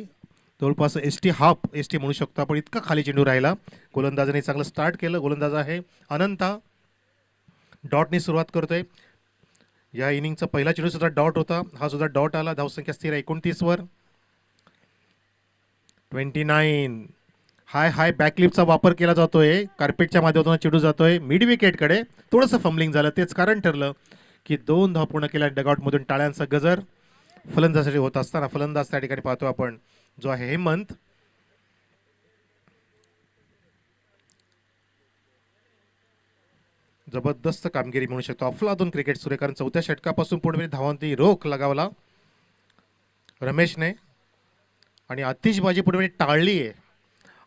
जवळपास एसटी हाफ एसटी म्हणू शकतो आपण, इतका खाली चेंडू राहिला. गोलंदाजाने चांगलं स्टार्ट केलं. गोलंदाज आहे अनंता, डॉटने सुरुवात करतोय. या इनिंगचा पहिला चेंडू सुद्धा डॉट होता, हा सुद्धा डॉट आला. धावसंख्या स्थिर 29 वर. 29. हाय हाय बॅकलिपचा वापर केला जातोय, कार्पेटच्या माध्यमातून चेंडू जातोय मिड विकेटकडे. थोडंसं फंबलिंग झालं, तेच कारण ठरलं की 2 धावा पूर्ण केल्या. डगआउटमधून टाळ्यांचा गजर फलंदाजासाठी होत असताना फलंदाज त्या ठिकाणी पाहतो आपण, जो आहे हेमंत. जबरदस्त कामगिरी म्हणू शकतो, अफलातून क्रिकेट सुरू, कारण चौथ्या षटकापासून पुढे धावांची रोख लगावला रमेशने आणि आतिषबाजी पुढे टाळली आहे.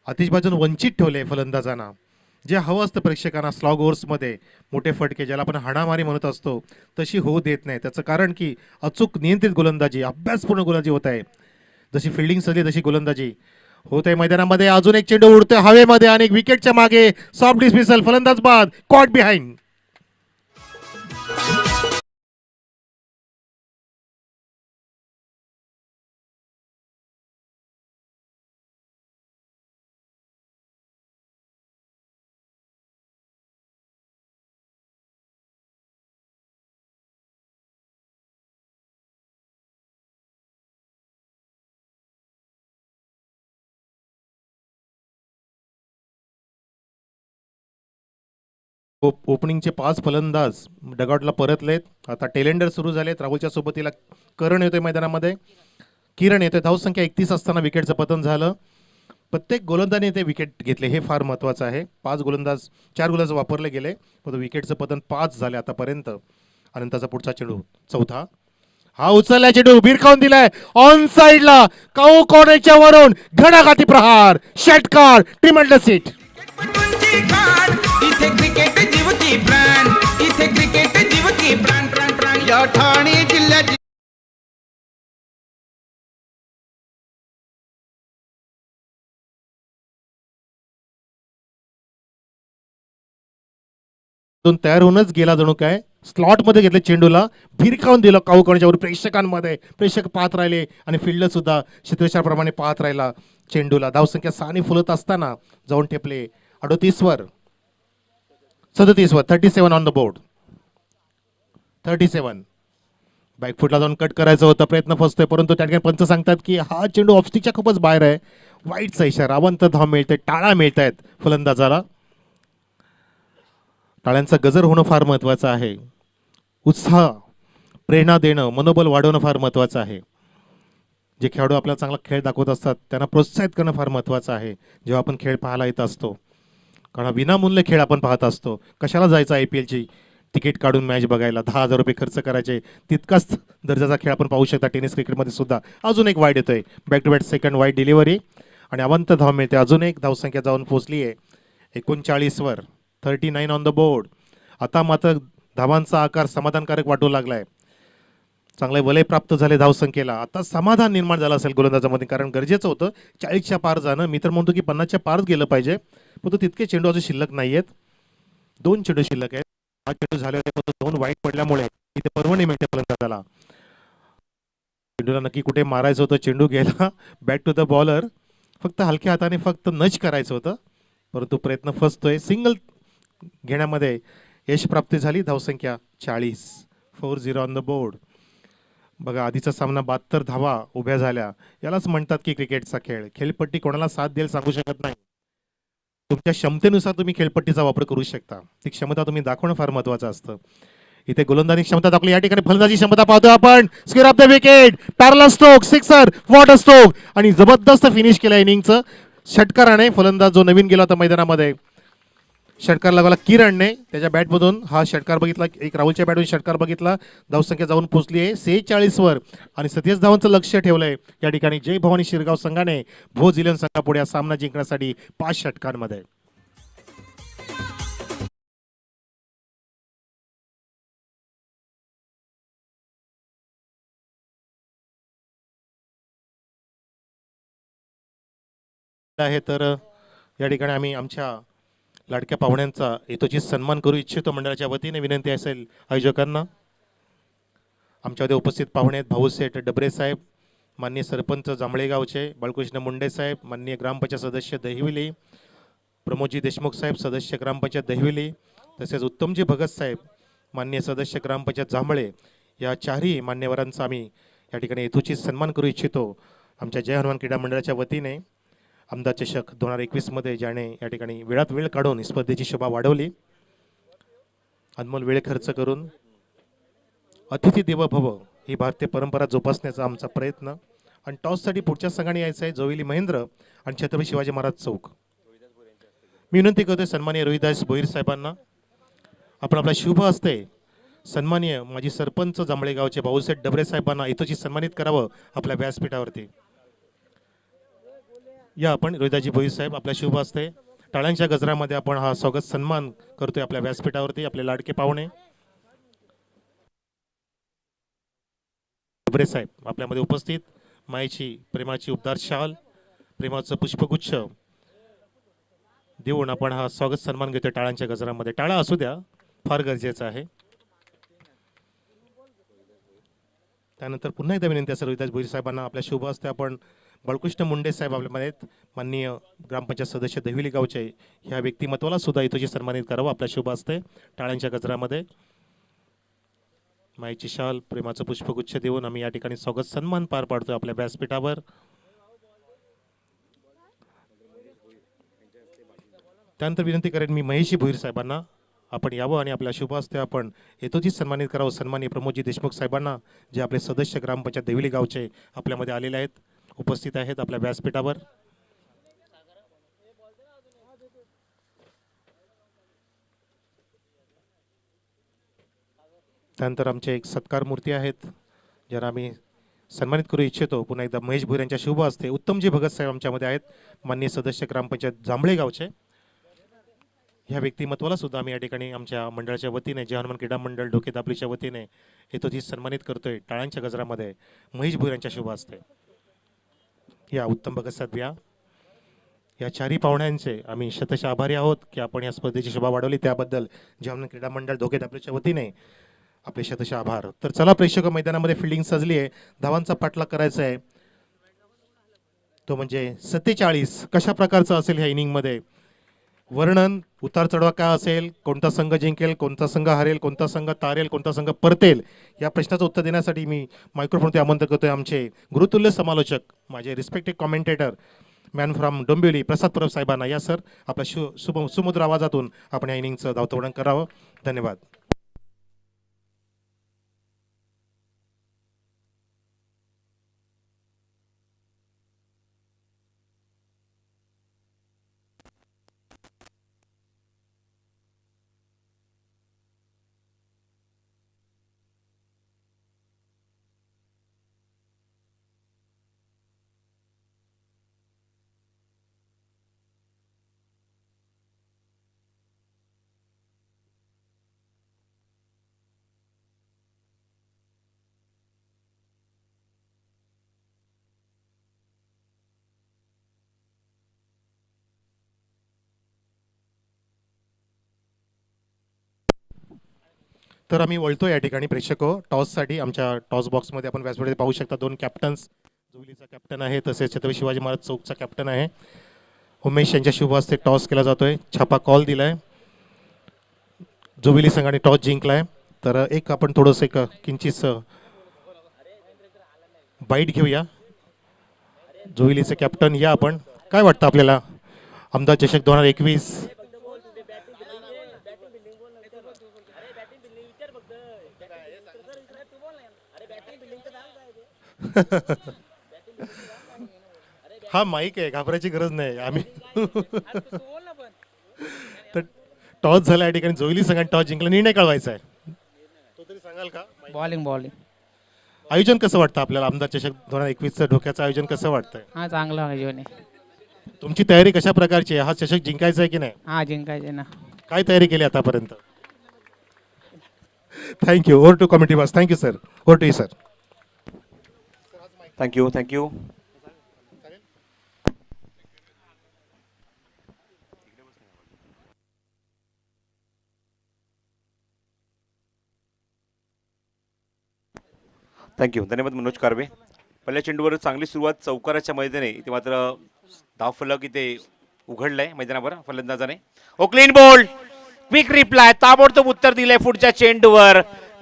आतिषबाजीतून वंचित ठेवले फलंदाजांना. जे हवं असतं प्रेक्षकांना स्लॉग ओव्हर्समध्ये, मोठे फटके ज्याला आपण हाणामारी म्हणत असतो, तशी होऊ देत नाही. त्याचं कारण की अचूक नियंत्रित गोलंदाजी, अभ्यासपूर्ण गोलंदाजी होत आहे. जशी फिल्डिंग सजली तशी गोलंदाजी होत आहे मैदानामध्ये. अजून एक चेंडू उडतोय हवेमध्ये आणि विकेटच्या मागे. सॉफ्ट डिसमिसल, फलंदाज बाद, कॉट बिहाइंड. ओपनिंगचे 5 फलंदाज डगआउटला परतलेत. आता टेलेंडर सुरू झालेत. राहुलच्या सोबतीला करण येतोय मैदानामध्ये, किरण येतोय. धावसंख्या 31 असताना विकेटचं पतन झालं. प्रत्येक गोलंदाजाने ते विकेट घेतले, हे फार महत्त्वाचं आहे. 4 गोलंदाज वापरले गेले, पण विकेटचं पतन 5 झाले आतापर्यंत. अनंताचा पुढचा चेंडू चौथा, हा उचलला चेंडू भिरकावून दिलाय ऑन साइडला. काऊ कॉर्नरच्या वरून घणाघाती प्रहार, षटकार, ट्रिमेंडस हिट. इथे क्रिकेट जीवकी प्राण, इथे क्रिकेट जीवकी प्राण प्राण प्राण. या ठाणे जिल्ह्याची तयार होऊनच गेला, जणू काय स्लॉट मध्ये घेतले चेंडूला, भिरकावून दिलं काऊ कॉर्नरच्या वर. प्रेक्षकांमध्ये प्रेक्षक पाहत राहिले आणि फिल्डर सुद्धा क्षेत्रशाप्रमाणे पाहत राहिला चेंडूला. धावसंख्या 6 फुलत असताना जाऊन ठेपले 38 वर, 37 वर. 37 ऑन द बोर्ड. 37. बॅकफुटला जाऊन कट करायचं होतं, प्रयत्न फसतोय, परंतु त्या ठिकाणी पंच सांगतात की हा चेंडू ऑफस्टिकच्या खूपच बाहेर आहे. वाईटचा इशारा. अवंत धाव मिळते, टाळा मिळत आहेत फलंदाजाला. टाळ्यांचा गजर होणं फार महत्त्वाचं आहे. उत्साह, प्रेरणा देणं, मनोबल वाढवणं फार महत्त्वाचं आहे. जे खेळाडू आपल्याला चांगला खेळ दाखवत असतात त्यांना प्रोत्साहित करणं फार महत्त्वाचं आहे जेव्हा आपण खेळ पाहायला येत असतो. कारण विनामूल्य खेळ आपण पाहत असतो. कशाला जायचं IPL ची तिकीट काढून मॅच बघायला, 10,000 रुपये खर्च करायचे, तितकाच दर्जाचा खेळ आपण पाहू शकता टेनिस क्रिकेटमध्ये सुद्धा. अजून एक वाईड येतोय, back to back second wide delivery आणि अवंत धाव मिळते. अजून एक धावसंख्या जाऊन पोहोचली आहे 39 वर. 39 ऑन द बोर्ड. आता मात्र धावांचा आकार समाधानकारक वाटू लागलाय. चांगले वलय प्राप्त झाले धावसंख्येला. आता समाधान निर्माण झालं असेल गोलंदाजामध्ये, कारण गरजेचं होतं 40च्या पार जाणं. मी तर म्हणतो की 50च्या पारच गेलं पाहिजे, पण तो तितके चेंडू अजून शिल्लक नाहीयेत. 2 चेंडू शिल्लक आहेत. 5 चेंडू झाले होते, पण 2 वाईट पडल्यामुळे इथे पर्वणी मिळते फलंदाजाला. चेंडूला नक्की कुठे मारायचं होतं, चेंडू गेला बॅक टू द बॉलर. फक्त हलक्या हाताने फक्त नच करायचं होतं, परंतु प्रयत्न फसतोय. सिंगल घेण्यामध्ये यश प्राप्ती झाली. धावसंख्या 40. 4-0 ऑन द बोर्ड. बघा, आधीचा सामना 72 धावा उभ्या झाल्या. यालाच म्हणतात की क्रिकेटचा खेळ. खेळपट्टी कोणाला साथ देईल सांगू शकत नाही. तुमच्या क्षमतेनुसार तुम्ही खेळपट्टीचा वापर करू शकता. ती क्षमता तुम्ही दाखवणं फार महत्त्वाचं असतं. इथे गोलंदाजी क्षमता दाखवली, या ठिकाणी फलंदाजी क्षमता पाहतोय आपण. स्क्वेअर ऑफ द विकेट, पॅरल स्ट्रोक, सिक्सर, वॉटर स्ट्रोक आणि जबरदस्त फिनिश केलं इनिंगचं षटकाराने. फलंदाज जो नवीन गेला होता मैदानामध्ये, षटकार लागला किरणने. त्याच्या बॅटमधून हा षटकार बघितला, एक राहुलच्या बॅटमधून षटकार बघितला. धावसंख्या जाऊन पोहोचली आहे 46 वर आणि 27 धावांचं लक्ष ठेवलंय या ठिकाणी जय भवानी शिरगाव संघाने भोज इलेव्हन संघापुढे सामना जिंकण्यासाठी 5 षटकांमध्ये. आहे तर या ठिकाणी आम्ही आमच्या लाडक्या पाहुण्यांचा यथोचित सन्मान करू इच्छितो. मंडळाच्या वतीने विनंती असेल आयोजकांना. आमच्यामध्ये उपस्थित पाहुणे आहेत भाऊसेठ डबरे साहेब, माननीय सरपंच जांभळेगावचे बाळकृष्ण मुंडे साहेब, माननीय ग्रामपंचायत सदस्य दहिवली प्रमोदजी देशमुख साहेब, सदस्य ग्रामपंचायत दहिवली, तसेच उत्तमजी भगत साहेब, माननीय सदस्य ग्रामपंचायत जांभळे. या चारही मान्यवरांचा आम्ही या ठिकाणी यथोचित सन्मान करू इच्छितो. आमच्या जय हनुमान क्रीडा मंडळाच्या वतीने आमदार चषक 2021मध्ये ज्याने या ठिकाणी वेळात वेळ काढून स्पर्धेची शोभा वाढवली, अनमोल वेळ खर्च करून अतिथी देवो भव ही भारतीय परंपरा जोपासण्याचा आमचा प्रयत्न. आणि टॉससाठी पुढच्या संघाने यायचं आहे जोविली महेंद्र आणि छत्रपती शिवाजी महाराज चौक. मी विनंती करतोय सन्माननीय रोहिदास भोईर साहेबांना आपण आपला शुभ हस्ते सन्माननीय माजी सरपंच जांभळेगावचे भाऊसेठ डबरे साहेबांना यथोचित सन्मानित करावं आपल्या व्यासपीठावरती. या आपण रोहिदासजी भोईर साहेब आपल्या शुभ हस्ते टाळ्यांच्या गजरामध्ये आपण हा स्वागत सन्मान करतोय आपल्या व्यासपीठावरती. आपले लाडके पाहुणे डबरे साहेब आपल्यामध्ये उपस्थित, मायेची प्रेमाची उबदार शाल, प्रेमाचं पुष्पगुच्छ देऊन आपण हा स्वागत सन्मान घेतोय टाळ्यांच्या गजरामध्ये. टाळा असू द्या, फार गरजेचं आहे. त्यानंतर पुन्हा एकदा विनंती असेल रोहिदास भोईर साहेबांना आपल्या शुभ हस्ते आपण बाळकृष्ण मुंडे साहेब आपल्यामध्ये आहेत, माननीय ग्रामपंचायत सदस्य दहिवली गावचे, ह्या व्यक्तिमत्वाला सुद्धा इथं सन्मानित करावं आपल्या शुभ हस्ते टाळ्यांच्या गजरामध्ये. मायेची शाल, प्रेमाचं पुष्पगुच्छ देऊन आम्ही या ठिकाणी स्वागत सन्मान पार पाडतोय आपल्या व्यासपीठावर. त्यानंतर विनंती करेन मी महेशजी भोईर साहेबांना आपण यावं आणि आपल्या शुभ हस्ते आपण यथोचित सन्मानित करावं सन्माननीय प्रमोदजी देशमुख साहेबांना, जे आपले सदस्य ग्रामपंचायत देविली गावचे आपल्यामध्ये आलेले आहेत, उपस्थित आहेत आपल्या व्यासपीठावर. त्यानंतर आमचे एक सत्कार मूर्ती आहेत ज्यांना आम्ही सन्मानित करू इच्छितो. पुन्हा एकदा महेश भोईर यांच्या शुभ हस्ते उत्तमजी भगत साहेब आमच्यामध्ये आहेत, माननीय सदस्य ग्रामपंचायत जांभळे गावचे. ह्या व्यक्तिमत्वाला सुद्धा आम्ही या ठिकाणी आमच्या मंडळाच्या वतीने जय हनुमान क्रीडा मंडळ डोके दापलीच्या वतीने यथोचित सन्मानित करतोय टाळ्यांच्या गजरामध्ये महेश भोईर यांच्या शुभ हस्ते. या उत्तम भगत साहेब या चारही पाहुण्यांचे आम्ही शतशः आभारी आहोत की आपण या स्पर्धेची शोभा वाढवली, त्याबद्दल जय हनुमान क्रीडा मंडळ डोके दापलीच्या वतीने आपले शतशः आभार. तर चला प्रेक्षक, मैदानामध्ये फिल्डिंग सजली आहे, धावांचा पाठलाग करायचा आहे, तो म्हणजे 47. कशा प्रकारचा असेल ह्या इनिंगमध्ये वर्णन, उतार चढवा काय असेल, कोणता संघ जिंकेल, कोणता संघ हरेल, कोणता संघ तारेल, कोणता संघ परतेल, या प्रश्नाचं उत्तर देण्यासाठी मी मायक्रोफोनचे आमंत्रण करतोय आमचे गुरुतुल्य समालोचक, माझे respected commentator, man from Dombivli Prasad Parab साहेबांना. या सर, आपल्या सुमधुर आवाजातून आपण या इनिंगचं धावतवडण करावं. धन्यवाद. तर आम्ही वळतो या ठिकाणी प्रेक्षक टॉससाठी. आमच्या टॉस बॉक्समध्ये आपण व्यासपीठामध्ये पाहू शकता 2 कॅप्टन्स, जोविलीचा कॅप्टन आहे तसेच छत्रपती शिवाजी महाराज चौकचा कॅप्टन आहे. उमेश यांच्या शुभ हस्ते टॉस केला जातोय, छापा कॉल दिलाय, जोविली संघाने टॉस जिंकलाय. तर एक आपण थोडंसं एक किंचित बाईट घेऊया. जोविलीचे कॅप्टन या आपण, काय वाटतं आपल्याला आमदार चषक 2021? हा माईक आहे, घाबरायची गरज नाही. आम्ही तर टॉस झाला या ठिकाणी, जोविली संघाने टॉस जिंकला, निर्णय कळवायचा आहे, तो तरी सांगाल का? बॉलिंग. आयोजन कसं वाटतं आपल्याला आमदार चषक 2021चं ढोक्याचं आयोजन कसं वाटतंय? हा, चांगलं आयोजन आहे. तुमची तयारी कशा प्रकारची आहे? हा चषक जिंकायचा आहे की नाही? हा, जिंकायचे ना. काय तयारी केली आतापर्यंत? Thank you. Over to committee boss. Thank you sir. Over to you sir. Thank you. Thank you. धन्यवाद मनोज कारवे. पहिल्या चेंडूवर चांगली सुरुवात चौकाराच्या मैदाने इथे मात्र धावफलक इथे उघडलाय मैदानावर फलंदाजाने. ओ क्लीन बॉल, क्विक रिप्लाय, ताबडतोब उत्तर दिलंय पुढच्या चेंडूवर.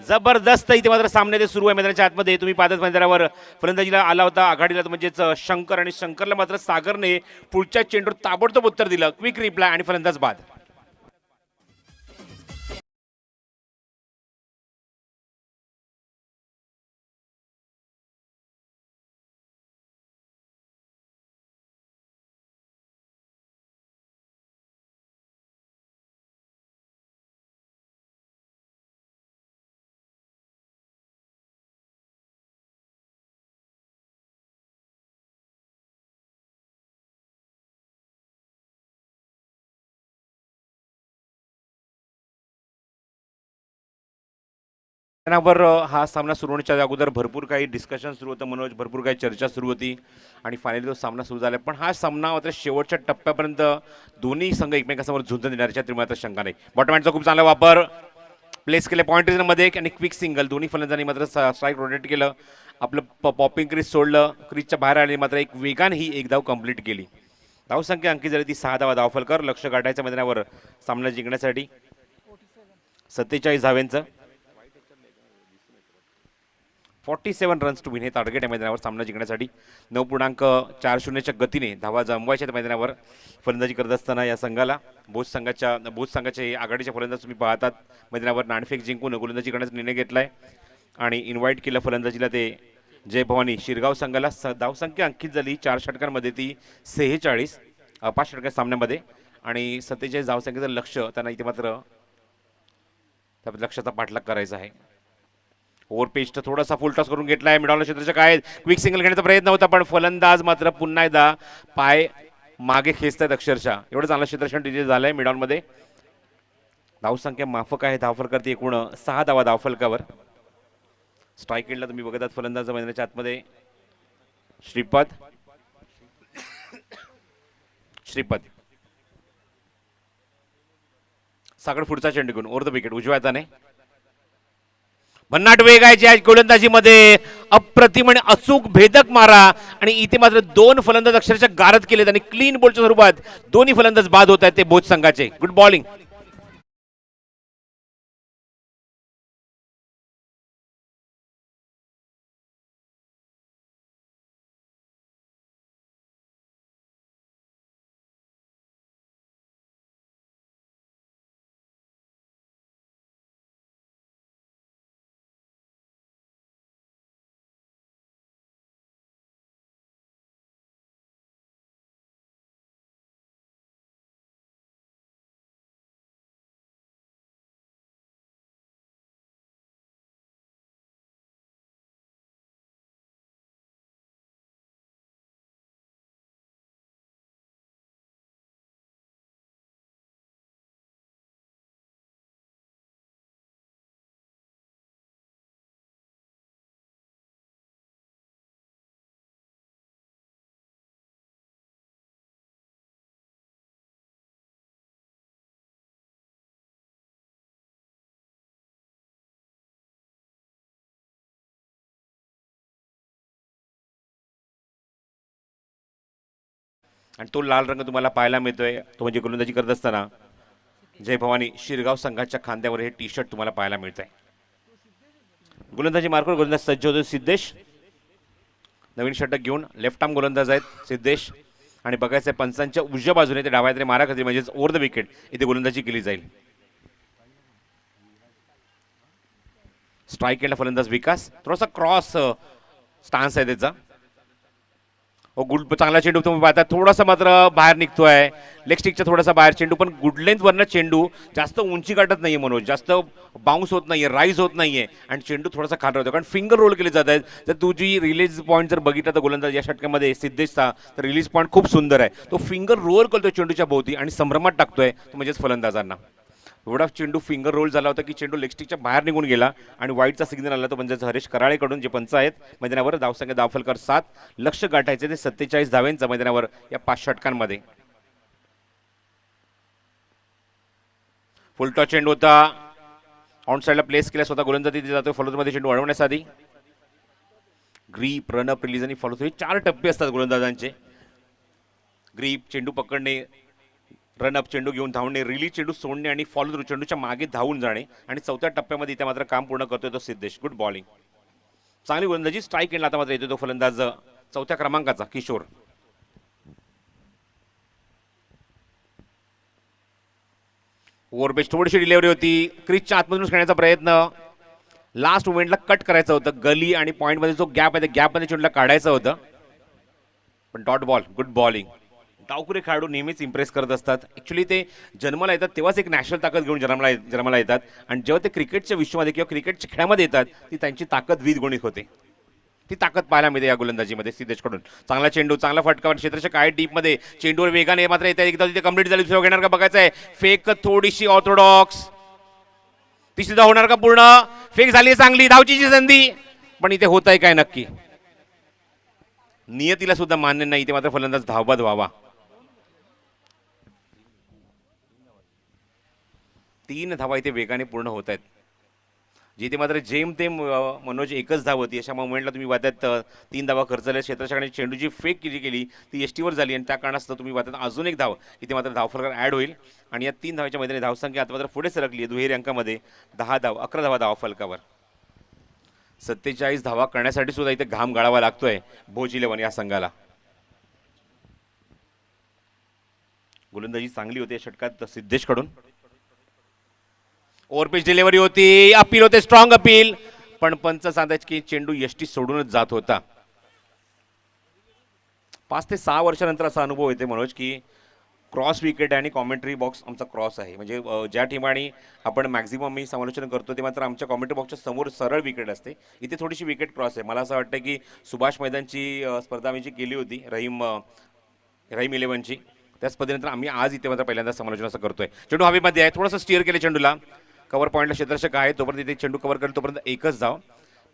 जबरदस्त इथे मात्र सामने ते सुरू आहे मैदानाच्या आतमध्ये. तुम्ही पाहतात मैदानावर फलंदाजीला आला होता आघाडीला म्हणजेच शंकर, आणि शंकरला मात्र सागरने पुढच्या चेंडूवर ताबडतोब उत्तर दिलं. क्विक रिप्लाय आणि फलंदाज बाद. मैदानावर हा सामना सुरू होण्याच्या अगोदर भरपूर काही डिस्कशन सुरू होतं मनोज, भरपूर काही चर्चा सुरू होती आणि फायनली तो सामना सुरू झाला. पण हा सामना मात्र शेवटच्या टप्प्यापर्यंत दोन्ही संघ एकमेकांसमोर झुंज देण्याच्या मात्र शंका नाही. बॉटमॅनचा खूप चांगला वापर, प्लेस केले पॉईंट मध्ये आणि क्विक सिंगल. दोन्ही फलंदाजांनी मात्र स्ट्राईक रोटेट केलं, आपलं पॉपिंग क्रीज सोडलं, क्रीजच्या बाहेर आले, मात्र एक वेगाने ही एक धाव कंप्लीट केली. धावसंख्या अंकित झाली ती 6 धावा. धावफलकर लक्ष गाठायच्या मैदानावर सामना जिंकण्यासाठी 47 धाव्यांचं 47 रन्स टू विन हे टार्गेट आहे मैदानावर सामना जिंकण्यासाठी. 9.40च्या गतीने धावा जमवायच्या मैदानावर फलंदाजी करत असताना या संघाला भोज संघाचे आघाडीच्या फलंदाज तुम्ही पाहतात मैदानावर नाणेफेक जिंकून गोलंदाजी करण्याचा निर्णय घेतलाय आणि इन्व्हाइट केलं फलंदाजीला ते जय भवानी शिरगाव संघाला. धावसंख्या अंकित झाली 4 षटकांमध्ये ती 46, 5 षटकां सामन्यामध्ये आणि 47 धावसंख्येचं लक्ष त्यांना इथे मात्र त्या लक्षाचा पाठलाग करायचा आहे. ओव्हर पेजचा थोडासा फुल टॉस करून घेतलाय मिडॉल क्षेत्राच्या काय क्विक सिंगल घेण्याचा प्रयत्न होता, पण फलंदाज मात्र पुन्हा एकदा पाय मागे खेचतायत अक्षरशः. एवढं चांगलं क्षेत्रक्षण तिथे झालंय मिडॉलमध्ये. धावसंख्या माफक आहे धावफलकावरती एकूण 6 धावा धावफलकावर. स्ट्राईक एंडला तुम्ही बघतात फलंदाज मैदानाच्या आतमध्ये श्रीपद सागड पुढचा चेंडू घेऊन ओव्हर द विकेट उजव्या हाताने. भन्नाट वेग आहे ज्या गोलंदाजीमध्ये, अप्रतिम आणि अचूक भेदक मारा आणि इथे मात्र 2 फलंदाज अक्षरशः गारद केलेत आणि क्लीन बॉलच्या स्वरूपात दोन्ही फलंदाज बाद होत आहेत ते भोज संघाचे. Good bowling. आणि तो लाल रंग तुम्हाला पाहायला मिळतोय तो म्हणजे गोलंदाजी करत असताना जय भवानी शिरगाव संघाच्या खांद्यावर हे टी शर्ट तुम्हाला पाहायला मिळत आहे. गोलंदाजी मार्कवर गोलंदाज सज्ज होतो सिद्धेश. नवीन षटक घेऊन लेफ्ट आर्म गोलंदाज आहेत सिद्धेश आणि बघायचं आहे पंचांच्या उजव्या बाजूने ते डाव्या हाताने मारा खाली म्हणजेच ओव्हर द विकेट इथे गोलंदाजी केली जाईल. स्ट्राईक केला फलंदाज विकास, थोडासा क्रॉस स्टान्स आहे त्याचा. गुड चांगला चेंडू तुम्ही पाहता थोडासा मात्र बाहेर निघतोय लेग स्टिकच्या थोडासा बाहेर चेंडू, पण गुड लेंथ वरनं चेंडू जास्त उंची गाठत नाहीये मनोज, जास्त बाउन्स होत नाहीये, राईज होत नाहीये आणि चेंडू थोडासा खाली राहतो कारण फिंगर रोल केले जात आहेत. जर तुझी रिलीज पॉईंट जर बघितला तर गोलंदाज या षटकामध्ये सिद्धेशचा तर रिलीज पॉईंट खूप सुंदर आहे. तो फिंगर रोल करतोय चेंडूच्या भोवती आणि संभ्रमात टाकतोय तो म्हणजेच फलंदाजांना. एवढा चेंडू फिंगर रोल झाला होता की चेंडू लेगस्टिकच्या बाहेर निघून गेला आणि वाईटचा सिग्नल आला तो म्हणजे हरेश कराळेकडून जे पंच आहेत मैदानावर. धावसंख्या धावफलकर 7, लक्ष गाठायचे ते 47 धाव्यांचा मैदानावर या 5 षटकांमध्ये. फुल टॉस चेंडू होता ऑन साईडला प्लेस केला स्वतः गोलंदाजी जातोय फॉलोमध्ये चेंडू अडवण्यासाठी. ग्रीप, रनअप, रिलीज आणि फॉलो थ्रू हे 4 टप्पे असतात गोलंदाजांचे. ग्रीप चेंडू पकडणे, रनअप चेंडू घेऊन धावणे, रिलीज चेंडू सोडणे आणि फॉलो थ्रू चेंडूच्या मागे धावून जाणे. आणि 4थ्या टप्प्यामध्ये इथे मात्र काम पूर्ण करतोय तो सिद्धेश. गुड बॉलिंग, चांगली गोलंदाजी. स्ट्राईक एंडला आता मात्र येतो तो फलंदाज 4थ्या क्रमांकाचा किशोर. ओव्हर बेस्ट थोडीशी डिलिव्हरी होती, क्रिजच्या आतमधून खेळण्याचा प्रयत्न, लास्ट मोमेंटला कट करायचं होतं. गली आणि पॉईंटमध्ये जो गॅप आहे त्या गॅपमध्ये चेंडूला काढायचं होतं, पण डॉट बॉल. Good bowling. डावखुरे खेळाडू नेहमीच इम्प्रेस करत असतात. ॲक्च्युली ते जन्माला येतात तेव्हाच एक नॅशनल ताकद घेऊन जन्माला येतात आणि जेव्हा ते क्रिकेटच्या विश्वामध्ये किंवा क्रिकेटच्या खेळामध्ये येतात ती त्यांची ताकद द्विगुणित होते. ती ताकद पाहायला मिळते या गोलंदाजीमध्ये सिद्धेशकडून. चांगला चेंडू, चांगला फटका, क्षेत्राच्या काय डीपमध्ये चेंडूवर वेगाने मात्र येते. एकदा तिथे कंप्लीट झाली, दुसऱ्या घेणार का बघायचं आहे. फेक थोडीशी ऑर्थोडॉक्स, ती सुद्धा होणार का पूर्ण. फेक झाली चांगली, धावचीची संधी, पण इथे होत आहे काय नक्की. नियतीला सुद्धा मान्य नाही इथे मात्र फलंदाज धावबाद व्हावा. 3 धावा इथे वेगाने पूर्ण होत आहेत. जिथे मात्र जेमतेम मनोज एकच धाव होती अशा मोमेंटला तुम्ही वाटत 3 धावा खर्चल्या. क्षेत्राच्या चेंडूची फेक केली ती एसटीवर झाली आणि त्या कारणास्तव तुम्ही वाटत अजून एक धाव इथे मात्र धावफलक ॲड होईल आणि या 3 धावाच्या मैदानी धावसंख्या आता मात्र पुढे सरकली आहे दुहेरी अंकामध्ये. 10 धाव, 11 धावा धावफलकावर. 47 धावा करण्यासाठी सुद्धा इथे घाम गाळावा लागतोय भोज 11 या संघाला. गोलंदाजी चांगली होती या षटकात सिद्धेशकडून. ओव्हरपिच डिलिव्हरी होती, अपील होते, स्ट्रॉंग अपील, पण पंच सांगायचे की चेंडू यष्टी सोडूनच जात होता. 5 ते 6 वर्षानंतर असा अनुभव येते मनोज की क्रॉस विकेट आणि कॉमेंट्री बॉक्स आमचा क्रॉस आहे. म्हणजे ज्या ठिकाणी आपण मॅक्झिमम मी समालोचन करतो ते मात्र आमच्या कॉमेंट्री बॉक्सच्या समोर सरळ विकेट असते, इथे थोडीशी विकेट क्रॉस आहे. मला असं वाटतं की सुभाष मैदानची स्पर्धा आम्ही जी केली होती रहीम 11ची त्या स्पर्धेनंतर आम्ही आज इथे मात्र पहिल्यांदा समालोचन असं करतोय. चेंडू हवेमध्ये आहे, थोडंसं स्टिअर केले चेंडूला, कव्हर पॉईंटला क्षेत्ररक्षक आहे तोपर्यंत इथे चेंडू कव्हर करेल तोपर्यंत एकच धाव.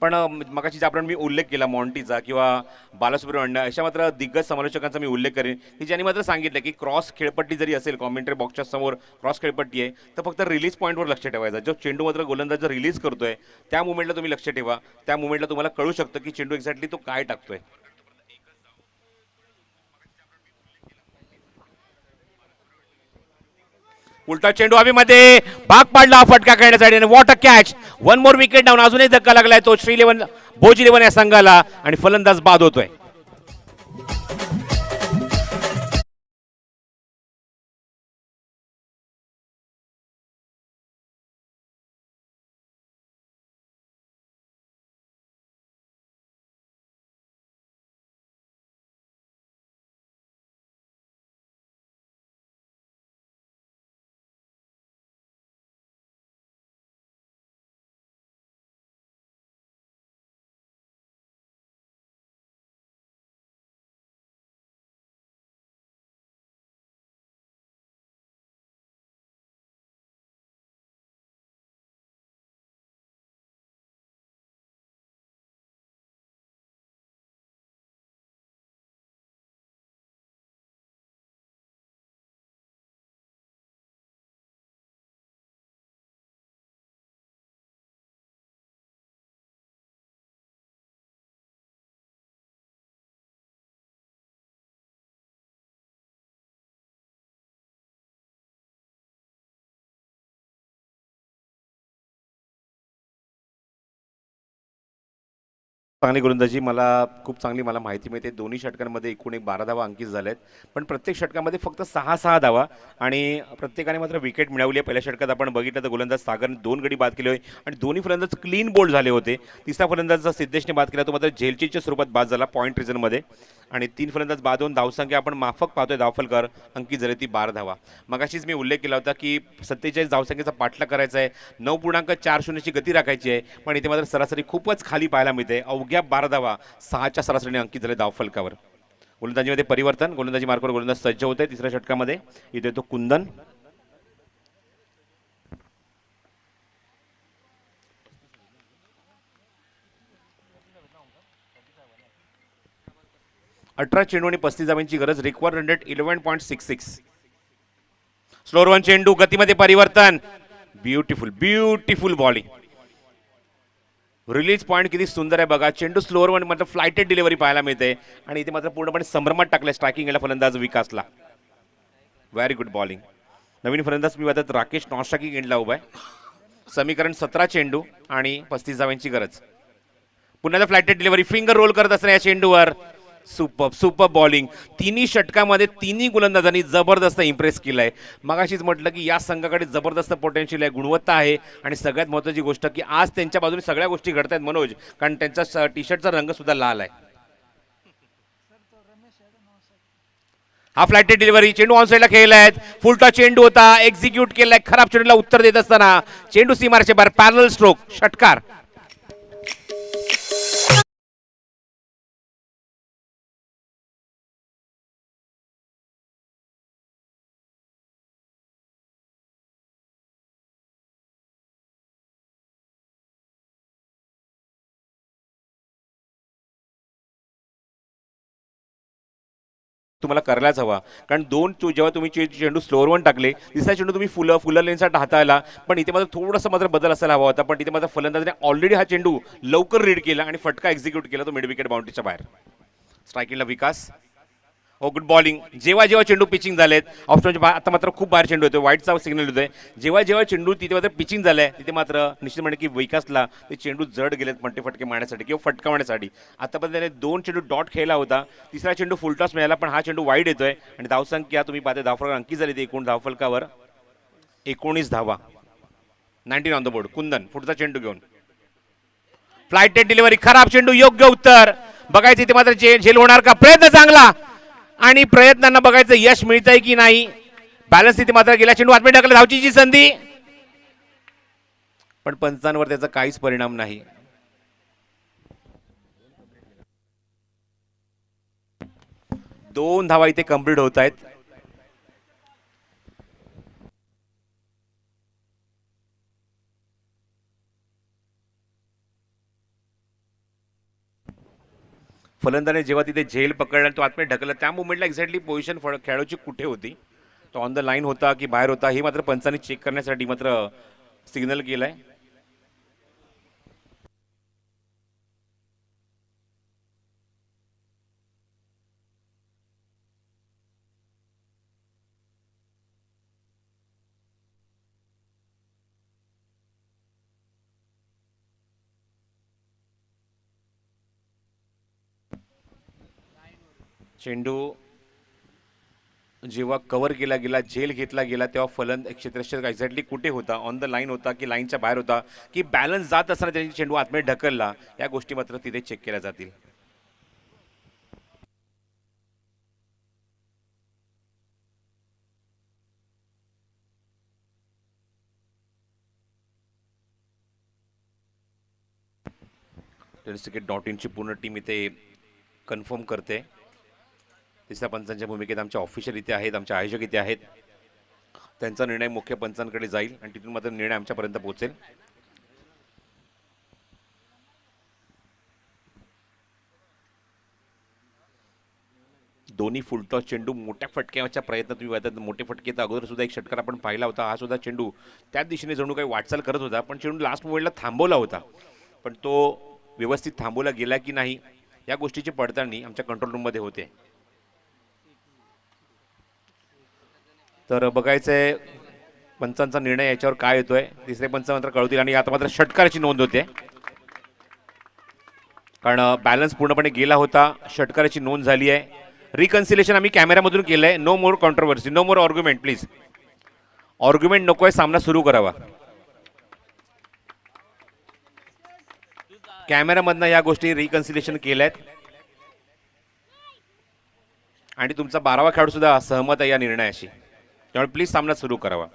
पण मगाशी ज्याप्रमाणे मी उल्लेख केला मॉन्टीचा किंवा बालासुब्रमण्य अशा मात्र दिग्गज समालोचकांचा मी उल्लेख करेन की ज्यांनी मात्र सांगितलं की क्रॉस खेळपट्टी जरी असेल कॉमेंट्री बॉक्सच्या समोर क्रॉस खेळपट्टी आहे तर फक्त रिलीज पॉईंटवर लक्ष ठेवायचं. जो चेंडू मात्र गोलंदाज जर रिलीज करतोय त्या मुवमेंटला तुम्ही लक्ष ठेवा. त्या मुवमेंटला तुम्हाला कळू शकतं की चेंडू एक्झॅक्टली तो काय टाकतोय. उलटा चेंडू हवेमध्ये, भाग पाडला फटका खेळण्यासाठी आणि what a catch. 1 more wicket down. अजूनही धक्का लागलाय तो भोज 11 या संघाला आणि फलंदाज बाद होतोय. चांगली गोलंदाजी, मला खूप चांगली मला माहिती मिळते. दोन्ही षटकांमध्ये एकूण 12 धावा अंकित झाल्यात, पण प्रत्येक षटकामध्ये फक्त 6-6 धावा आणि प्रत्येकाने मात्र विकेट मिळवली आहे. पहिल्या षटकात आपण बघितलं तर गोलंदाज सागरने 2 गडी बाद केले होते आणि दोन्ही फलंदाज क्लीन बोल्ड झाले होते. तिसरा फलंदाज सिद्धेशने बाद केला तो मात्र झेलचीच्या स्वरूपात बाद झाला पॉईंट रिझनमध्ये आणि 3 फलंदाज बाद होऊन धावसंख्या आपण माफक पाहतोय धावफलकर अंकित झाले ती 12 धावा. मगाशीच मी उल्लेख केला होता की 47 धावसंख्येचा पाठलाग करायचा आहे, 9.40ची गती राखायची आहे, पण इथे मात्र सरासरी खूपच खाली पाहायला मिळते. अवघ्या 12 धावा 6च्या सरासरीने अंकित झाले धावफलकावर. गोलंदाजीमध्ये परिवर्तन, गोलंदाजी मार्कवर गोलंदाज सज्ज होते तिसऱ्या षटकामध्ये. इथे तो कुंदन, अठरा चेंडू आणि 35 धावांची गरज. Required run rate 11.66. Slower one चेंडू, गतीमध्ये परिवर्तन, beautiful beautiful bowling. Release point किती सुंदर आहे बघा. चेंडू स्लोअर वन मात्र फ्लायटेड डिलिव्हरी पाहायला मिळते आणि इथे मात्र पूर्णपणे संभ्रमात टाकले स्ट्रायकिंग याला फलंदाज विकासला. Very good bowling. नवीन फलंदाज मी वाटत राकेश नॉस्ट्राकिंग एंडला उभा आहे. समीकरण 17 चेंडू आणि 35 धावांची गरज. पुन्हा फ्लायटेड डिलिव्हरी फिंगर रोल करत असताना या चेंडूवर सुपर बॉलिंग. तिन्ही षटकामध्ये तिन्ही गोलंदाजांनी जबरदस्त इम्प्रेस केलंय. मगाशीच म्हटलं की या संघाकडे जबरदस्त पोटेन्शियल आहे, गुणवत्ता आहे आणि सगळ्यात महत्त्वाची गोष्ट की आज त्यांच्या बाजूने सगळ्या गोष्टी घडत आहेत मनोज, कारण त्यांचा टी शर्टचा रंग सुद्धा लाल आहे. हा फ्लायटेड डिलिव्हरी चेंडू ऑन साईडला खेळलाय. फुलटा चेंडू होता, एक्झिक्यूट केलाय. खराब चेंडूला उत्तर देत असताना चेंडू सीमारच्या बाहेर पॅरल स्ट्रोक षटकार. तुम्हाला करायलाच हवा, कारण जेव्हा तुम्ही चेंडू स्लोअर वन टाकले, तिसरा चेंडू तुम्ही फुलं लेनसाठी हाताळला, पण इथे मात्र थोडासा मात्र बदल असायला हवा होता. पण इथे मात्र फलंदाजाने ऑलरेडी हा चेंडू लवकर रीड केला आणि फटका एक्झिक्यूट केला तो मिड विकेट बाउंड्रीच्या बाहेर. स्ट्रायकिंगला विकास. हो गुड बॉलिंग. जेव्हा जेव्हा चेंडू पिचिंग झालेत ऑप्शनच्या आता मात्र खूप बाहेर चेंडू होतोय, व्हाईटचा सिग्नल होतोय. जेव्हा जेव्हा चेंडू तिथे मात्र पिचिंग झालंय तिथे मात्र निश्चित म्हणजे की विकासला ते चेंडू जड गेलेत म्हणते फटके मारण्यासाठी किंवा फटकावण्यासाठी. आतापर्यंत त्याने 2 चेंडू डॉट खेळला होता, तिसरा चेंडू फुलटॉस मिळाला, पण हा चेंडू वाईड येतोय आणि धावसंख्या तुम्ही पाहता धावफलक अंकी झाली ती एकूण धावफलकावर 19 धावा. 19 ऑन द बोर्ड. कुंदन पुढचा चेंडू घेऊन फ्लायटेड डिलिव्हरी. खराब चेंडू, योग्य उत्तर. बघायचं इथे मात्र झेल होणार का. प्रयत्न चांगला आणि प्रयत्नांना बघायचं यश मिळतंय की नाही. बॅलन्स इथे मात्र गेला चेंडू आतमध्ये टाकला. धावचीची संधी पण पंचांवर त्याचा काहीच परिणाम नाही. दोन धावा इथे कंप्लीट होत आहेत. फलंदाने जेव्हा तिथे झेल पकडला तो आतमध्ये ढकलला त्या मुवमेंटला एक्झॅक्टली पोझिशन खेळाडूची कुठे होती, तो ऑन द लाईन होता की बाहेर होता हे मात्र पंचांनी चेक करण्यासाठी मात्र सिग्नल केलाय. चेंडू जेव्हा कव्हर केला गेला, झेल घेतला गेला तेव्हा क्षेत्ररक्षक एक्झॅक्टली कुठे होता, ऑन द लाईन होता की लाईनच्या बाहेर होता की बॅलन्स जात असताना त्यांनी चेंडू आतमध्ये ढकलला, या गोष्टी मात्र तिथे चेक केल्या जातील. .in ची पूर्ण टीम इथे कन्फर्म करते. तिसऱ्या पंचांच्या भूमिकेत आमचे ऑफिशियल इथे आहेत, आमचे आयोजक इथे आहेत. त्यांचा निर्णय मुख्य पंचांकडे जाईल आणि तिथून मात्र निर्णय आमच्यापर्यंत पोहोचेल. दोन्ही फुलटॉस चेंडू मोठ्या फटक्याच्या प्रयत्न तुम्ही पाहतात. मोठे फटके तर अगोदर सुद्धा एक षटकार आपण पाहिला होता. हा सुद्धा चेंडू त्याच दिशेने जणू काही वाटचाल करत होता, पण चेंडू लास्ट मोमेंटला थांबवला होता, पण तो व्यवस्थित थांबवला गेला की नाही या गोष्टीची पडताळणी आमच्या कंट्रोल रूममध्ये होते. तर बघायचंय पंचांचा निर्णय याच्यावर काय येतोय. तिसरे पंच मात्र कळवतील आणि आता मात्र षटकाराची नोंद होते, कारण बॅलन्स पूर्णपणे गेला होता. षटकाराची नोंद झाली आहे. रिकन्सिलेशन आम्ही कॅमेऱ्यामधून केलंय. No more controversy, no more argument please. Argument नकोय, सामना सुरू करावा. कॅमेऱ्यामधनं या गोष्टी रिकन्सिलेशन केल्यात आणि तुमचा 12वा खेळाडू सुद्धा सहमत आहे या निर्णयाशी, त्यामुळे प्लीज सामना सुरू करावा.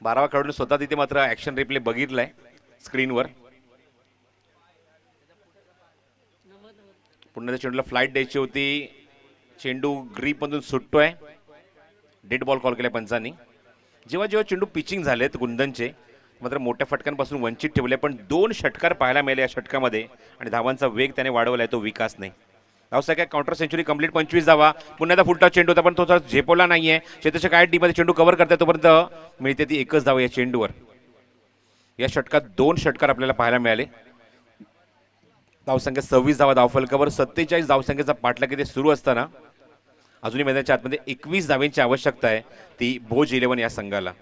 12वा खेळाडूने स्वतः तिथे मात्र ऍक्शन रिप्ले बघितलाय स्क्रीनवर. पुन्हा त्या चेंडूला फ्लाईट द्यायची होती. चेंडू ग्रीपमधून सुटतोय. डेड बॉल कॉल केलाय पंचांनी. जेव्हा जेव्हा चेंडू पिचिंग झालेत गुंदनचे मात्र मोठ्या फटक्यांपासून वंचित ठेवले, पण 2 षटकार पाहायला मिळाले या षटकामध्ये आणि धावांचा वेग त्याने वाढवलाय तो विकास नाही. धावसा काय काउंटर सेंचुरी कंप्लीट 25 धावा. पुन्हा एकदा फुलटॉस चेंडू होता पण तो झेपवला नाहीये. क्षेत्रच्या काय टीममध्ये चेंडू कव्हर करताय तोपर्यंत मिळते ती एकच धाव या चेंडूवर. या षटकात 2 षटकार आपल्याला पाहायला मिळाले. धावसंख्या 26 धावा धावफलकावर 47 धावसंख्येचा पाठलाग इथे सुरू असताना अजूनही मैदानाच्या आतमध्ये 21 धावेंची आवश्यकता आहे ती भोज 11 या संघाला.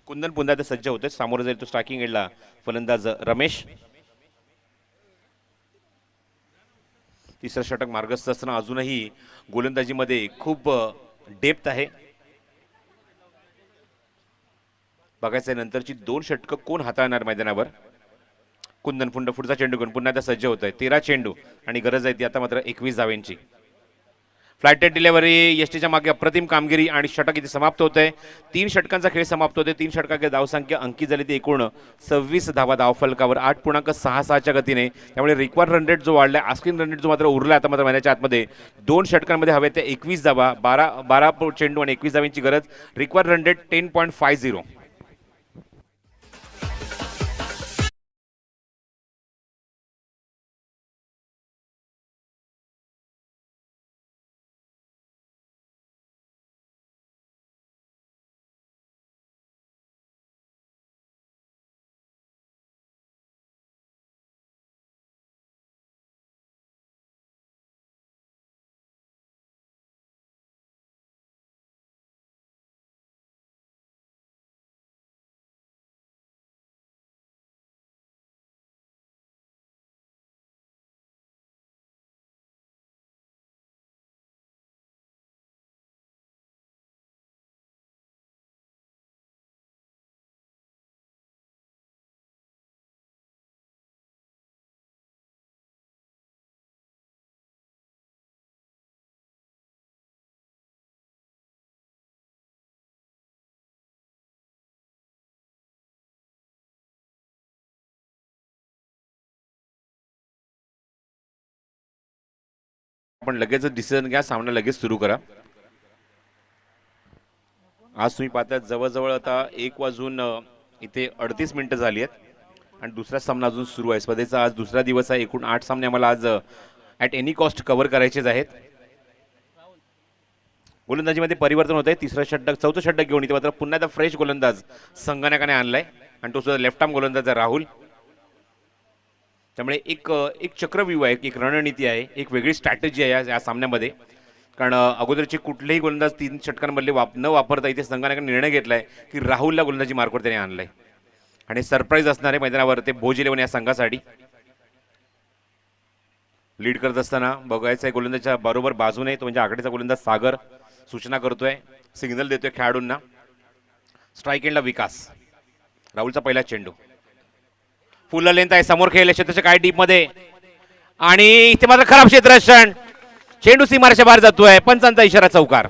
कुंदन पुन्हा ते सज्ज होते, सामोरं जाईल तो स्ट्रायकिंग एंडला फलंदाज रमेश. तिसरं षटक मार्गस्थ असताना अजूनही गोलंदाजीमध्ये खूप डेप्थ आहे. बघायचं नंतरची 2 षटकं कोण हाताळणार मैदानावर. कुंदन पुढचा चेंडू घेऊन पुन्हा त्या सज्ज होत आहे. 13 चेंडू आणि गरज आहे ती आता मात्र 21 धावेंची. फ्लायटेड डिलेव्हरी यष्टीच्या मागे अप्रतिम कामगिरी आणि षटक इथे समाप्त होत आहे. 3 षटकांचा खेळ समाप्त होते. 3 षटकांची धावसंख्या अंकित झाली ती एकूण 26 धावा धावफलकावर 8.66च्या गतीने. त्यामुळे रिक्वायर्ड रन रेट जो वाढलाय, आस्किंग रन रेट जो मात्र उरला आता मात्र मैदानाच्या आतमध्ये 2 षटकांमध्ये हवे ते 21 धावा, 12 चेंडू आणि 21 धावांची गरज. Required run rate 10.50. आपण लगेच डिसिजन घ्या, सामना लगेच सुरू करा. आज तुम्ही पाहता जवळजवळ आता 1:38 झाली आहेत आणि दुसरा सामना अजून सुरू आहे. स्पर्धेचा आज दुसरा दिवस आहे. एकूण 8 सामने आम्हाला आज ॲट एनी कॉस्ट कव्हर करायचेच आहेत. गोलंदाजीमध्ये परिवर्तन होत आहे. चौथं षटक घेऊन इथे मात्र पुन्हा एकदा फ्रेश गोलंदाज संगणकाने आणलाय आणि तो सुद्धा लेफ्ट आर्म गोलंदाज आहे राहुल. त्यामुळे एक चक्रव्यूह आहे, एक रणनीती आहे, एक वेगळी स्ट्रॅटेजी आहे या सामन्यामध्ये. कारण अगोदरचे कुठलेही गोलंदाज 3 षटकांमधले न वापरता इथे संघाने निर्णय घेतलाय की राहुलला गोलंदाजी मार्कवर त्याने आणलाय आणि सरप्राईज असणारे मैदानावर ते भोज 11 या संघासाठी. लीड करत असताना बघायचं आहे गोलंदाजच्या बरोबर बाजूने तो म्हणजे आघाडीचा गोलंदाज सागर सूचना करतोय, सिग्नल देतोय खेळाडूंना. स्ट्राईक एंडला विकास. राहुलचा पहिला चेंडू फुल लेंथ आहे, समोर खेळले क्षेत्राच्या काय डीप मध्ये आणि इथे मात्र खराब क्षेत्ररक्षण. चेंडू सीमारेषा बाहेर जातोय. पंचांचा इशारा चौकार.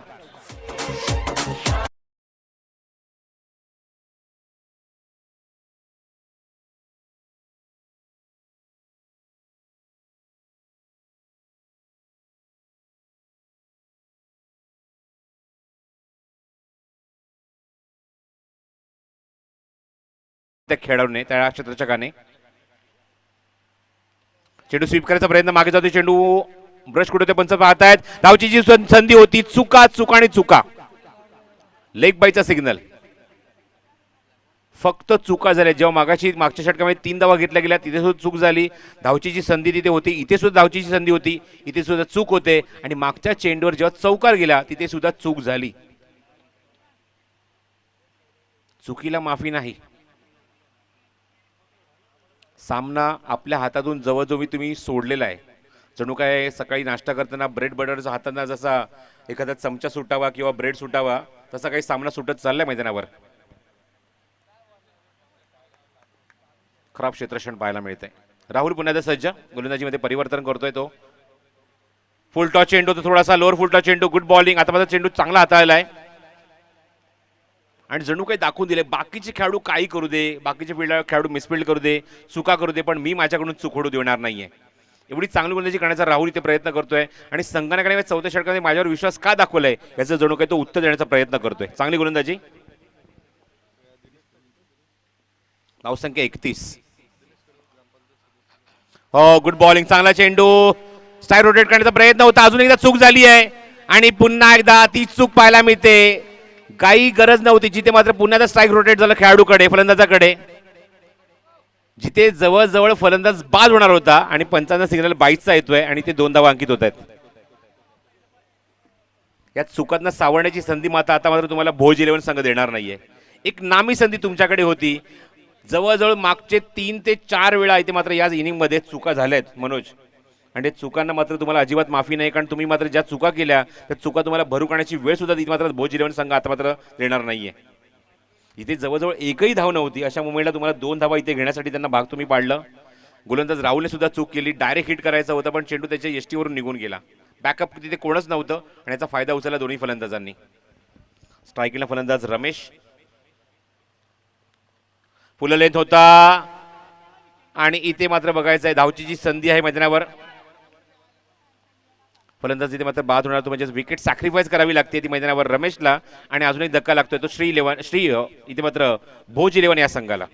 त्या खेळाडूने त्या क्षेत्ररक्षकाने चेंडू स्वीप करायचा प्रयत्न, मागे जातो चेंडू, ब्रश कुठे पंच पाहतायत. धावची जी संधी होती, चुका आणि चुका. लेग बायचा सिग्नल. फक्त चुका झाल्या. जेव्हा मागच्या षटकामध्ये 3 धावा घेतल्या गेल्या तिथे सुद्धा चूक झाली. धावची जी संधी तिथे होती, इथे सुद्धा धावची संधी होती, इथे सुद्धा चूक होते आणि मागच्या चेंडूवर जेव्हा चौकार गेला तिथे सुद्धा चूक झाली. चुकीला माफी नाही. सामना आपल्या हातातून जवळजवळ तुम्ही सोडलेला आहे. जणू काय सकाळी नाश्ता करताना ब्रेड बटरचा हातांना जसा एखादा चमचा सुटावा किंवा ब्रेड सुटावा तसा काही सामना सुटत चाललाय मैदानावर. खराब क्षेत्ररक्षण पाहायला मिळतंय. राहुल पुन्हा सज्ज गोलंदाजीमध्ये परिवर्तन करतोय तो. फुल टॉस चेंडू, तो थोडासा लोअर फुल टॉस चेंडू. Good bowling. आता माझा चेंडू चांगला हाताळलाय आणि जणू काही दाखवून दिले बाकीचे खेळाडू काही करू दे, बाकीचे खेळाडू मिसफिल्ड करू दे, चुका करू दे, पण मी माझ्याकडून चूक होऊ देणार नाहीये. एवढी चांगली गोलंदाजी करण्याचा राहुल इथे प्रयत्न करतोय आणि संघाने चौथ्या षटकामध्ये माझ्यावर विश्वास का दाखवलाय याचं जणू काही तो उत्तर देण्याचा प्रयत्न करतोय. चांगली गोलंदाजी. धावसंख्या 31. हो, गुड बॉलिंग. चांगला चेंडू. स्टाईल रोटेट करण्याचा प्रयत्न होता. अजून एकदा चूक झाली आहे आणि पुन्हा एकदा ती चूक पाहायला मिळते. काही गरज नव्हती, जिथे मात्र पुन्हा एकदा स्ट्राईक रोटेट झालं खेळाडूकडे, फलंदाजाकडे, जिथे जवळजवळ फलंदाज बाद होणार होता आणि पंचांचा सिग्नल 22चा येतोय आणि ते 2 धावा अंकित होत आहेत. या चुकांना सावरण्याची संधी मात्र आता मात्र तुम्हाला भोज 11 संघ देणार नाहीये. एक नामी संधी तुमच्याकडे होती. जवळजवळ मागचे 3 ते 4 वेळा इथे मात्र या इनिंगमध्ये चुका झाल्यात मनोज, आणि चुकांना मात्र तुम्हाला अजिबात माफी नाही, कारण तुम्ही मात्र ज्या चुका केल्या त्या चुका तुम्हाला भरू काढण्याची वेळ सुद्धा इथे मात्र भोज 11 संघ आता मात्र देणार नाहीये. इथे जवळजवळ एकही धाव नव्हती, अशा मुंबईला तुम्हाला 2 धावा इथे घेण्यासाठी त्यांना भाग तुम्ही पाडलं. गोलंदाज राहुलने सुद्धा चूक केली, डायरेक्ट हिट करायचा होता पण चेंडू त्याच्या यष्टीवरून निघून गेला. बॅकअप तिथे कोणच नव्हतं आणि याचा फायदा उचलला दोन्ही फलंदाजांनी. स्ट्राईकला फलंदाज रमेश, फुल लेंथ होता आणि इथे मात्र बघायचं आहे धावची जी संधी आहे मैदानावर, फलंदाज इथे मात्र बाद होणार, तो म्हणजे विकेट सॅक्रिफाईस करावी लागते ती मैदानावर रमेशला, आणि अजून एक धक्का लागतोय तो श्री इथे मात्र भोज 11 या संघाला.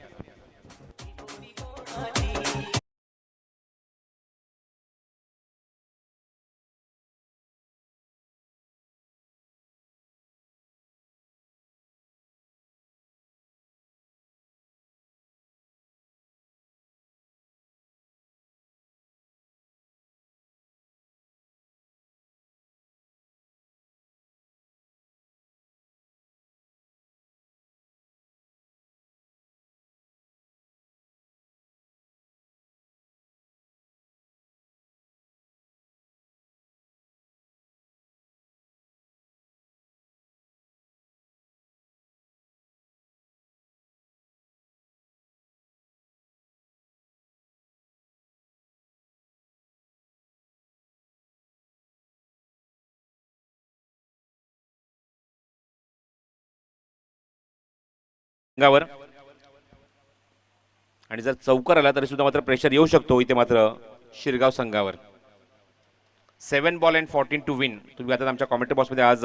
संघावर आणि जर चौकार आला तरी सुद्धा मात्र प्रेशर येऊ शकतो इथे मात्र शिरगाव संघावर. 7 बॉल अँड 14 टू विन. तुम्ही आता आमच्या कॉमेंट्री बॉक्समध्ये आज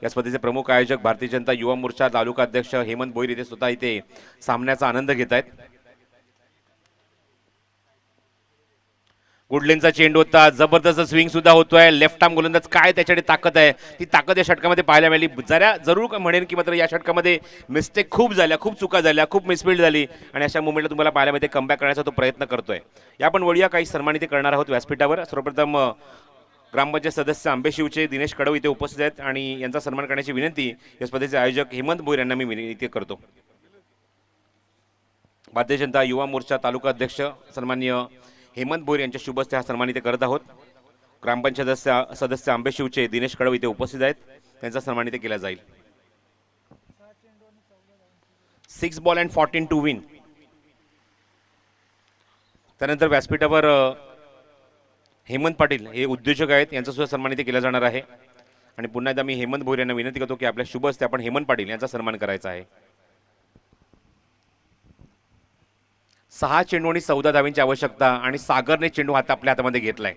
या स्पर्धेचे प्रमुख आयोजक भारतीय जनता युवा मोर्चा तालुका अध्यक्ष हेमंत भोईर इथे स्वतः इथे सामन्याचा आनंद घेत आहेत. गुडलेनचा चेंडू होता, जबरदस्त स्विंग सुद्धा होतोय. लेफ्ट आर्म गोलंदाज, काय त्याच्याकडे ताकद आहे, ती ताकद या षटकामध्ये पाहायला मिळाली. जरूर म्हणेन की मात्र या षटकामध्ये मिस्टेक खूप झाल्या, खूप चुका झाल्या, खूप मिसफिल्ड झाली आणि अशा मुवमेंटला तुम्हाला पाहायला मिळते कमबॅक करण्याचा तो प्रयत्न करतोय. या पण वळूया काही सन्मानित करणार आहोत व्यासपीठावर. सर्वप्रथम ग्रामपंचायत सदस्य आंबेशिवचे दिनेश कडव इथे उपस्थित आहेत आणि यांचा सन्मान करण्याची विनंती या स्पर्धेचे आयोजक हेमंत भोईर यांना मी विनंती करतो. भारतीय जनता युवा मोर्चा तालुका अध्यक्ष सन्माननीय हेमंत भोईर यांच्या शुभ हस्ते हा सन्मान इथे करत आहोत. ग्रामपंचायत सदस्य आंबेशिवचे दिनेश कडव इथे उपस्थित आहेत, त्यांचा सन्मान इथे केला जाईल. 6 बॉल अँड 14 टू विन. त्यानंतर व्यासपीठावर हेमंत पाटील हे उद्योजक आहेत, यांचा सुद्धा सन्मान इथे केला जाणार आहे आणि पुन्हा एकदा मी हेमंत भोईर यांना विनंती करतो की आपल्या शुभ हस्ते आपण हेमंत पाटील यांचा सन्मान करायचा आहे. 6 चेंडू आणि 14 धावांची आवश्यकता आणि सागरने चेंडू आपल्या हातामध्ये घेतलाय.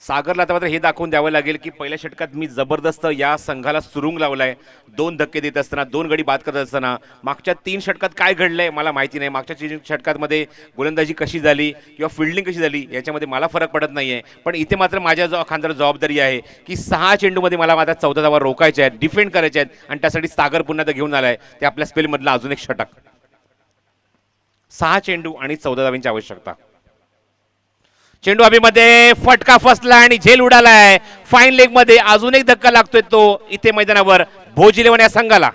सागरला आता मात्र हे दाखवून द्यावं लागेल की पहिल्या षटकात मी जबरदस्त या संघाला सुरुंग लावलाय. 2 धक्के देत असताना, 2 गडी बाद करत असताना. मागच्या 3 षटकात काय घडलंय मला माहिती नाही. मागच्या 3 षटकांमध्ये गोलंदाजी कशी झाली किंवा फिल्डिंग कशी झाली याच्यामध्ये मला फरक पडत नाहीये, पण इथे मात्र माझ्या खांद्यावर जबाबदारी आहे की 6 चेंडूमध्ये मला मात्र 14 धावा रोखायच्या आहेत, डिफेंड करायच्या आहेत आणि त्यासाठी सागर पुन्हा एकदा घेऊन आलाय ते आपल्या स्पेलमधला अजून एक षटक. 6 चेंडू आणि 14 धावांची आवश्यकता. चेंडू हवेमध्ये फटका फसला आणि झेल उडालाय. फाईन लेग मध्ये अजून एक धक्का लागतोय तो इथे मैदानावर भोज 11 या संघाला.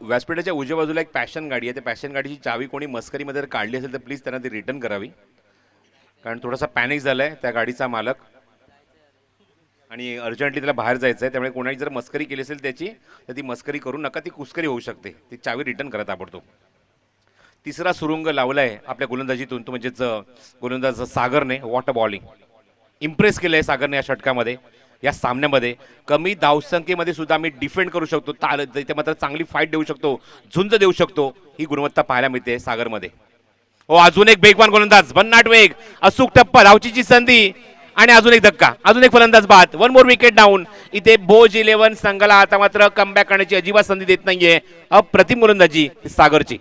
व्यासपीठाच्या उजव्या बाजूला एक पॅशन गाडी आहे. त्या पॅशन गाडीची चावी कोणी मस्करीमध्ये जर काढली असेल तर प्लीज त्यांना ती रिटर्न करावी, कारण थोडासा पॅनिक झालाय त्या गाडीचा मालक आणि अर्जंटली त्याला बाहेर जायचं आहे. त्यामुळे कोणाची जर मस्करी केली असेल त्याची तर ती मस्करी करू नका, ती कुस्करी होऊ शकते. ती चावी रिटर्न करत ताबडतोब. तिसरा सुरुंग लावलाय आपल्या गोलंदाजीतून, तो म्हणजेच गोलंदाज सागरने. वॉटर बॉलिंग इम्प्रेस केलंय सागरने या षटकामध्ये. या सामन्यामध्ये कमी धावसंख्येमध्ये सुद्धा आम्ही डिफेंड करू शकतो, इथे मात्र चांगली फाईट देऊ शकतो, झुंज देऊ शकतो, ही गुणवत्ता पाहायला मिळते सागरमध्ये. हो अजून एक वेगवान गोलंदाज भन्नाट वेग, अचूक टप्पा, धावचीची संधी आणि अजून एक धक्का, अजून एक फलंदाज बाद. 1 मोर विकेट डाऊन. इथे भोज 11 संघाला आता मात्र कमबॅक करण्याची अजिबात संधी देत नाहीये. अप्रतिम गोलंदाजी सागरची.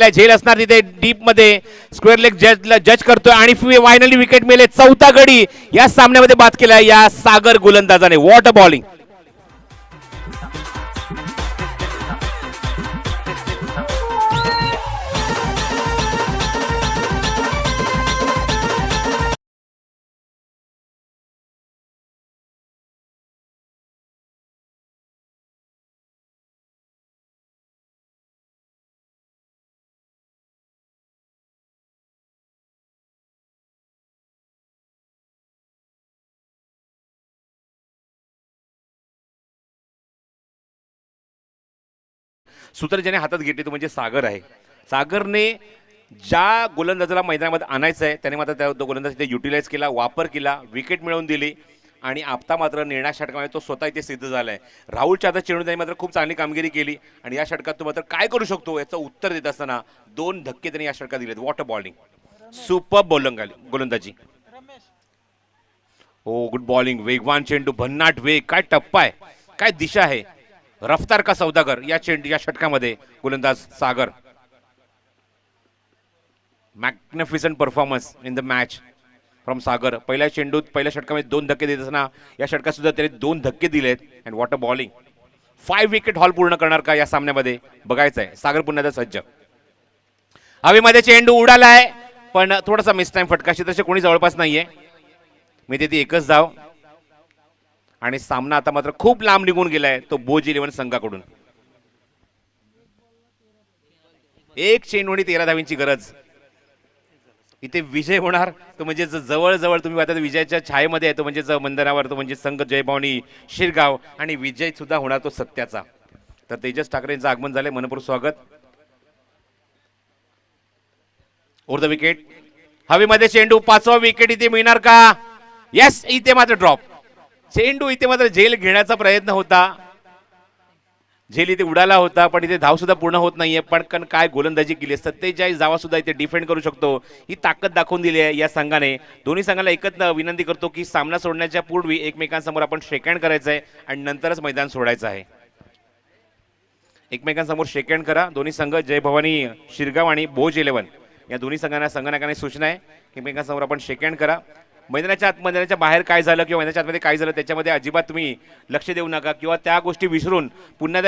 झेल असणार तिथे डीप मध्ये स्क्वेअर लेग जज करतोय आणि फायनली विकेट मिळेल. चौथा गडी या सामन्यामध्ये बाद केला या सागर गोलंदाजाने. What a bowling. सूत्र ज्याने हातात घेतले तो म्हणजे सागर आहे. सागरने ज्या गोलंदाजाला मैदानामध्ये आणायचं आहे त्याने मात्र त्या गोलंदाज इथे युटिलाइज केला, वापर केला, विकेट मिळवून दिली आणि आता मात्र निर्णायक षटकामध्ये तो स्वतः इथे सिद्ध झालाय. राहुलच्या हातात चेंडू त्याने मात्र खूप चांगली कामगिरी केली आणि या षटकात तो मात्र काय करू शकतो याचं उत्तर देत असताना 2 धक्के त्याने या षटकात दिलेत. What a bowling. सुपर गोलंदाजी. हो गुड बॉलिंग. वेगवान चेंडू, भन्नाट वेग, काय टप्पा आहे, काय दिशा आहे. रफ्तार का सौदागर या षटकामध्ये गोलंदाज सागर. Magnificent performance in the match from Sagar. पहिल्या चेंडूत पहिल्या षटकामध्ये 2 धक्के देत असताना या षटकात सुद्धा त्याने 2 धक्के दिलेत. And what a bowling. 5 wicket haul पूर्ण करणार का या सामन्यामध्ये बघायचं आहे. सागर पुन्हा सज्ज. हवेमध्ये चेंडू उडालाय पण थोडासा मिस टाइम फटका. तसे कोणी जवळपास नाहीये. मी ती एकच धाव आणि सामना आता मात्र खूप लांब निघून गेलाय तो भोज 11 संघाकडून. एक चेंडू आणि 13 धावींची गरज. इथे विजय होणार तो म्हणजे जवळ तुम्ही आता विजयाच्या छायेमध्ये आहे तो म्हणजे मंदिरावर तो म्हणजे संघ जयभवानी शिरगाव आणि विजय सुद्धा होणार तो सत्याचा. तर तेजस ठाकरेंचं आगमन झालंय. मनपूर्वक स्वागत. Over the wicket. हवेमध्ये चेंडू. 5वा विकेट इथे मिळणार का. येस. इथे मात्र ड्रॉप. चेंडू इथे मात्र झेल घेण्याचा प्रयत्न होता. झेल इथे उडाला होता पण इथे धाव सुद्धा पूर्ण होत नाहीये. पण काय गोलंदाजी केली. 47 धावा सुद्धा इथे डिफेंड करू शकतो ही ताकद दाखवून दिली आहे या संघाने. दोन्ही संघाला एकच विनंती करतो की सामना सोडण्याच्या पूर्वी एकमेकांसमोर आपण शेकहँड करायचं आहे आणि नंतरच मैदान सोडायचं आहे. एकमेकांसमोर शेकहँड करा. दोन्ही संघ जयभवानी शिरगाव आणि भोज 11 या दोन्ही संघनायकांना सूचना आहे एकमेकांसमोर आपण शेकहँड करा. मैदानाच्या बाहेर काय झालं किंवा मैदानाच्या आतमध्ये काय झालं त्याच्यामध्ये अजिबात तुम्ही लक्ष देऊ नका किंवा त्या गोष्टी विसरून पुन्हा